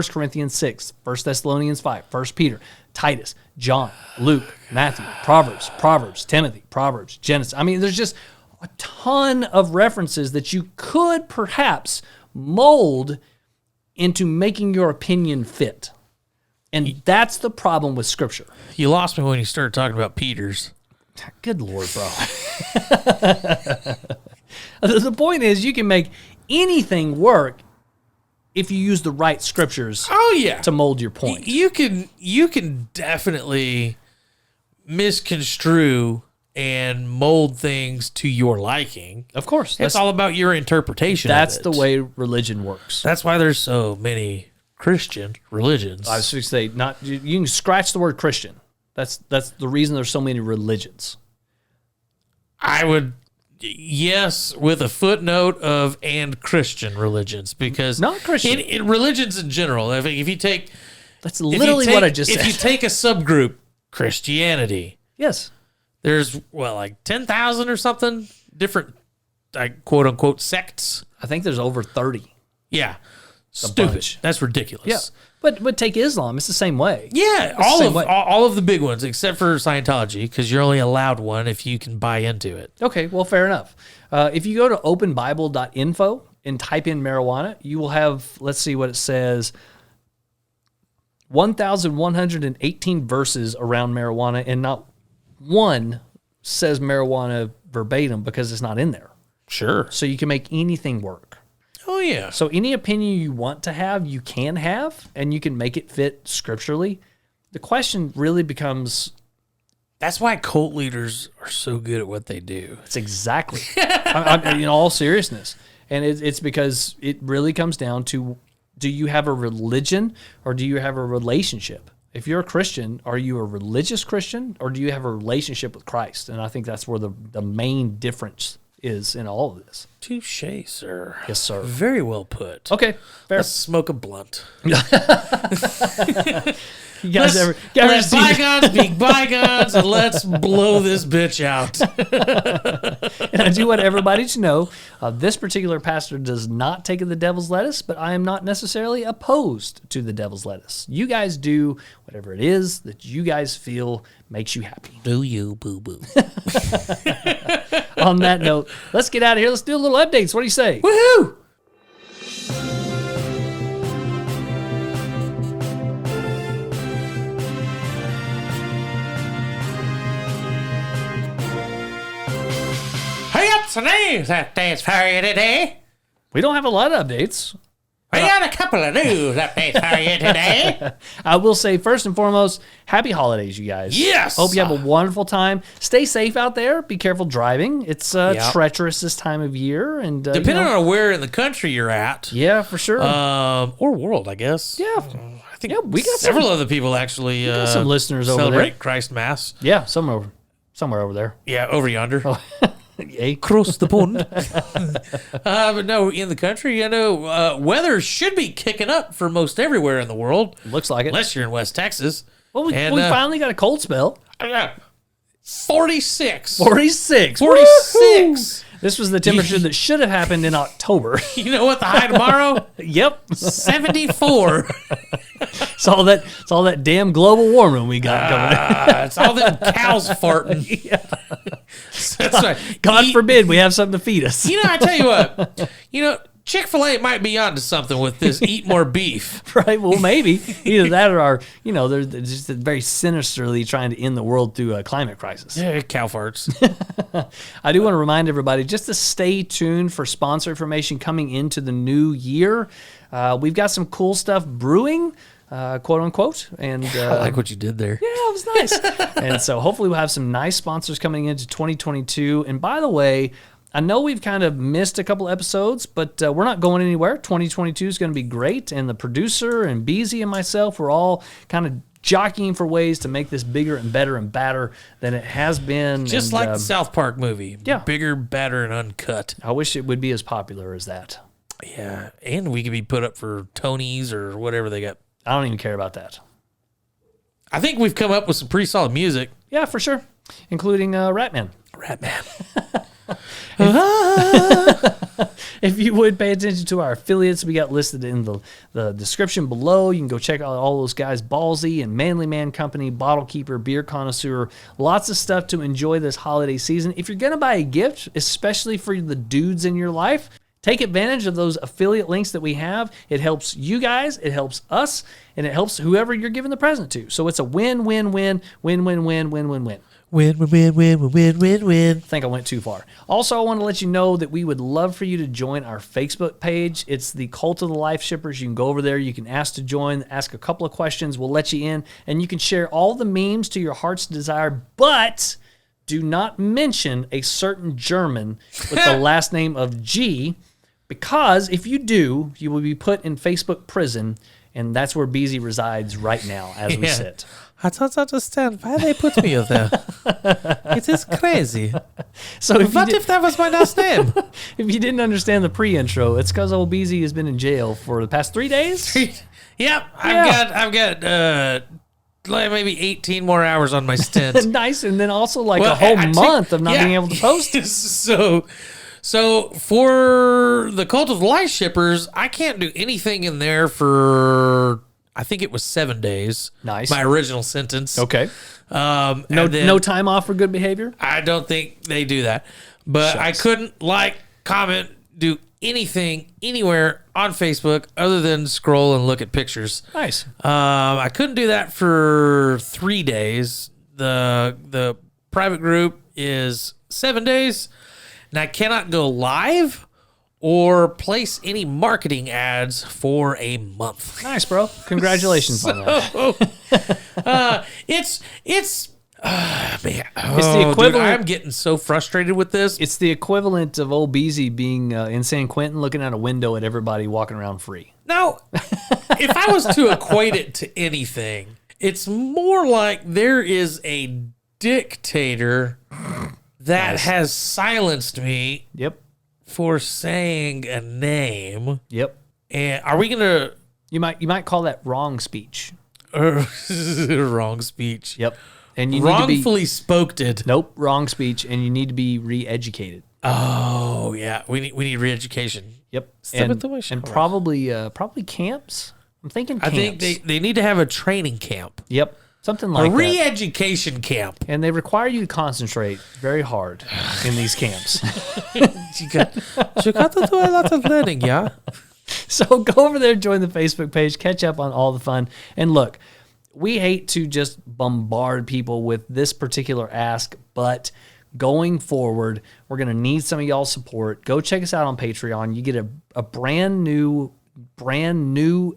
Corinthians 6, 1 Thessalonians 5, 1 Peter, Titus, John, Luke, Matthew, Proverbs, Timothy, Proverbs, Genesis. I mean, there's just a ton of references that you could perhaps mold into making your opinion fit. And that's the problem with Scripture. You lost me when you started talking about Peters. Good Lord, bro. The point is, you can make anything work if you use the right scriptures to mold your point. You can definitely misconstrue and mold things to your liking. Of course. It's all about your interpretation of it. That's the way religion works. That's why there's so many Christian religions. I was going to say, you can scratch the word Christian. That's the reason there's so many religions. I would, yes, with a footnote of and Christian religions, because not Christian in religions in general. If you take, that's literally what I just said. If you take a subgroup, Christianity, yes, there's like 10,000 or something different, like quote unquote sects. I think there's over 30. Yeah. Stupid. Bunch. That's ridiculous. Yeah. But take Islam. It's the same way. Yeah. All of the big ones, except for Scientology, because you're only allowed one if you can buy into it. Okay. Well, fair enough. If you go to openbible.info and type in marijuana, you will have, let's see what it says, 1,118 verses around marijuana, and not one says marijuana verbatim because it's not in there. Sure. So you can make anything work. Oh, yeah. So any opinion you want to have, you can have, and you can make it fit scripturally. The question really becomes... That's why cult leaders are so good at what they do. That's exactly. In all seriousness. And it's because it really comes down to, do you have a religion or do you have a relationship? If you're a Christian, are you a religious Christian or do you have a relationship with Christ? And I think that's where the main difference is in all of this. Touché, sir. Yes, sir. Very well put. Okay, fair. Let's smoke a blunt. You guys ever let see bygones be bygones, and let's blow this bitch out. And I do want everybody to know, this particular pastor does not take the devil's lettuce, but I am not necessarily opposed to the devil's lettuce. You guys do whatever it is that you guys feel makes you happy. Do you, boo-boo. On that note, let's get out of here. Let's do a little updates. What do you say? Woohoo! Hey, up some news updates for you today. We don't have a lot of updates. We got a couple of news updates for you today. I will say, first and foremost, happy holidays, you guys. Yes! Hope you have a wonderful time. Stay safe out there. Be careful driving. It's treacherous this time of year. And depending on where in the country you're at. Yeah, for sure. Or world, I guess. Yeah. I think we got several other people actually got some listeners over there. celebrate Christ Mass. Yeah, somewhere over there. Yeah, over yonder. Yay. Across the pond. But no, in the country, weather should be kicking up for most everywhere in the world. Looks like it. Unless you're in West Texas. Well, we finally got a cold spell. 46. 46. 46. Woo-hoo! This was the temperature that should have happened in October. You know what the high tomorrow? Yep. 74. It's all that damn global warming we got going. It's all them cows farting. Yeah. That's right. God forbid we have something to feed us. I tell you what. Chick-fil-A might be onto something with this eat more beef. Right, well, maybe. Either that or they're just very sinisterly trying to end the world through a climate crisis. Yeah, cow farts. I do want to remind everybody just to stay tuned for sponsor information coming into the new year. We've got some cool stuff brewing, quote unquote. And I like what you did there. Yeah, it was nice. And so hopefully we'll have some nice sponsors coming into 2022. And by the way, I know we've kind of missed a couple episodes, but we're not going anywhere. 2022 is going to be great. And the producer and Beezy and myself, we're all kind of jockeying for ways to make this bigger and better and badder than it has been. Just and, like the South Park movie. Yeah. Bigger, badder, and uncut. I wish it would be as popular as that. Yeah. And we could be put up for Tonys or whatever they got. I don't even care about that. I think we've come up with some pretty solid music. Yeah, for sure. Including Ratman. If you would pay attention to our affiliates, we got listed in the description below. You can go check out all those guys, Ballsy and Manly Man Company, Bottle Keeper, Beer Connoisseur. Lots of stuff to enjoy this holiday season. If you're going to buy a gift, especially for the dudes in your life, take advantage of those affiliate links that we have. It helps you guys, it helps us, and it helps whoever you're giving the present to. So it's a win-win-win, win-win-win, win-win-win. Win. I think I went too far. Also, I want to let you know that we would love for you to join our Facebook page. It's the Cult of the Life Shippers. You can go over there. You can ask to join, ask a couple of questions. We'll let you in, and you can share all the memes to your heart's desire, but do not mention a certain German with the last name of G, because if you do, you will be put in Facebook prison, and that's where Beezy resides right now as we sit. I don't understand why they put me there. It is crazy. So if that was my last name? if you didn't understand the pre-intro, it's because old Beezy has been in jail for the past 3 days. Yep, I've got like maybe 18 more hours on my stint. Nice, and then also like a whole month of not being able to post. So for the Cult of the Life Shippers, I can't do anything in there for, I think it was 7 days. Nice. My original sentence. Okay. No No time off for good behavior? I don't think they do that. But Shucks. I couldn't comment, do anything anywhere on Facebook other than scroll and look at pictures. Nice. I couldn't do that for 3 days. The private group is 7 days, and I cannot go live or place any marketing ads for a month. Nice, bro. Congratulations on that. Man, It's the equivalent. Dude, I'm getting so frustrated with this. It's the equivalent of old Beezy being in San Quentin looking out a window at everybody walking around free. No, if I was to equate it to anything, it's more like there is a dictator that has silenced me Yep. for saying a name. Yep. And are we gonna You might call that wrong speech. wrong speech? Yep. And you Wrongfully need to be spoken. Nope, wrong speech, and you need to be re-educated. Oh yeah, we need re-education. Yep. Step with the way, And probably camps. I'm thinking I camps. think they need to have a training camp, Something a like that. re-education camp. And they require you to concentrate very hard in these camps. You got to do a lot of learning, yeah. So go over there, join the Facebook page, catch up on all the fun. And look, we hate to just bombard people with this particular ask, but going forward, we're going to need some of y'all's support. Go check us out on Patreon. You get a brand new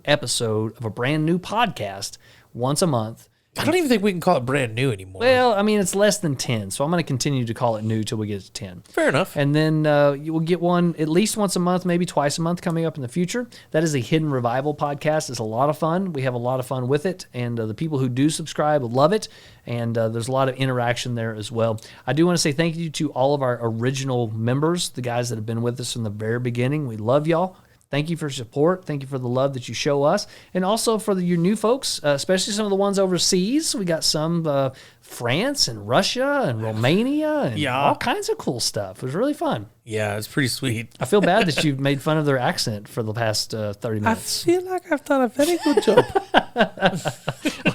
episode of a brand new podcast once a month. I don't even think we can call it brand new anymore. Well, I mean, it's less than 10, so I'm going to continue to call it new till we get to 10. Fair enough. And then you will get one at least once a month, maybe twice a month coming up in the future. That is a Hidden Revival podcast. It's a lot of fun. We have a lot of fun with it, and the people who do subscribe love it, and there's a lot of interaction there as well. I do want to say thank you to all of our original members, the guys that have been with us from the very beginning. We love y'all. Thank you for your support. Thank you for the love that you show us. And also for your new folks, especially some of the ones overseas. We got some France and Russia and Romania and all kinds of cool stuff. It was really fun. Yeah, it's pretty sweet. I feel bad that you've made fun of their accent for the past 30 minutes. I feel like I've done a very good job.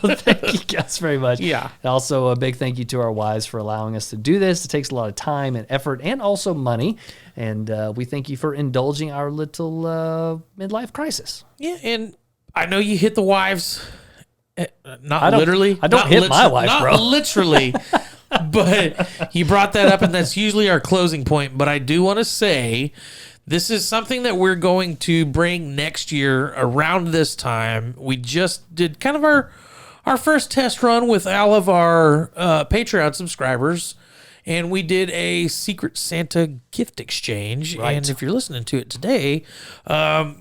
Well, thank you guys very much. Yeah. And also a big thank you to our wives for allowing us to do this. It takes a lot of time and effort and also money. And we thank you for indulging our little midlife crisis. Yeah, and I know you hit the wives. I Not don't- literally. I don't Not hit my wife, not bro. literally. But you brought that up, and that's usually our closing point. But I do want to say this is something that we're going to bring next year around this time. We just did kind of our first test run with all of our Patreon subscribers. and we did a Secret Santa gift exchange. Right. And if you're listening to it today,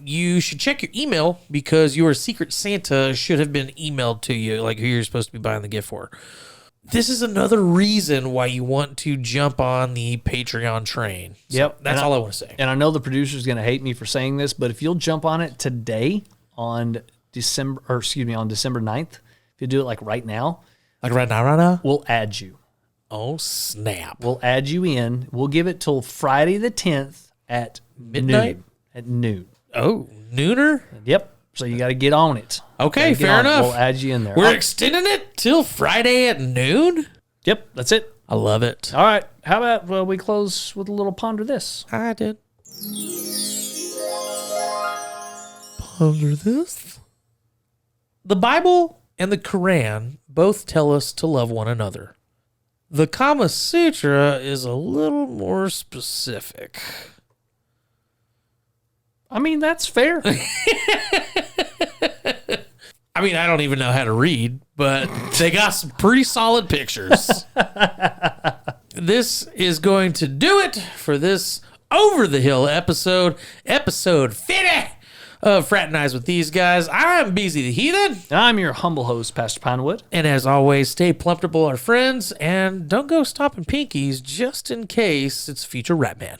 you should check your email because your Secret Santa should have been emailed to you, like who you're supposed to be buying the gift for. This is another reason why you want to jump on the Patreon train. So Yep. That's all I want to say. And I know the producer's going to hate me for saying this, but if you'll jump on it today on December 9th, if you do it like right now, Like right now? we'll add you. Oh, snap. We'll add you in. We'll give it till Friday the 10th at Midnight? noon. At noon. Oh, nooner? Yep. So you got to get on it. Okay, Gotta get fair on it. enough. We'll add you in there. We're extending it till Friday at noon? Yep, that's it. I love it. All right. How about we close with a little ponder this? I did. Ponder this. The Bible and the Quran both tell us to love one another. The Kama Sutra is a little more specific. I mean, that's fair. I mean, I don't even know how to read, but they got some pretty solid pictures. This is going to do it for this Over the Hill episode 50 of Fraternize with These Guys. I'm Beezy the Heathen. I'm your humble host, Pastor Pinewood. And as always, stay plumpable, our friends, and don't go stopping pinkies just in case it's future Rat Man.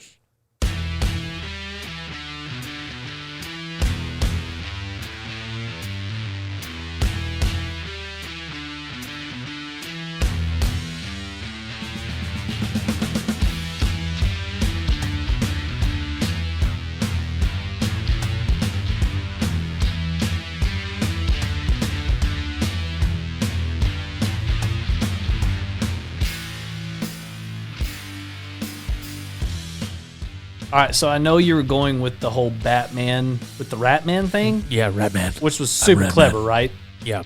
All right, so I know you were going with the whole Batman with the Ratman thing, Yeah, Rat Man. which was super Ratman. clever, right? Yeah.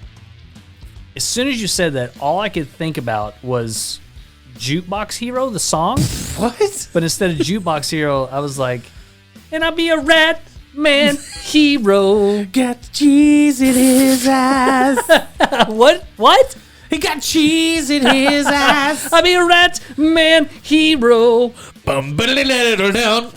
As soon as you said that, all I could think about was Jukebox Hero, the song. What? But instead of Jukebox Hero, I was like, and I'll be a Rat Man hero. Got cheese in his eyes. What? What? He got cheese in his eyes. I'll be a Rat Man hero. Bum, ba-da-da-da-da-down.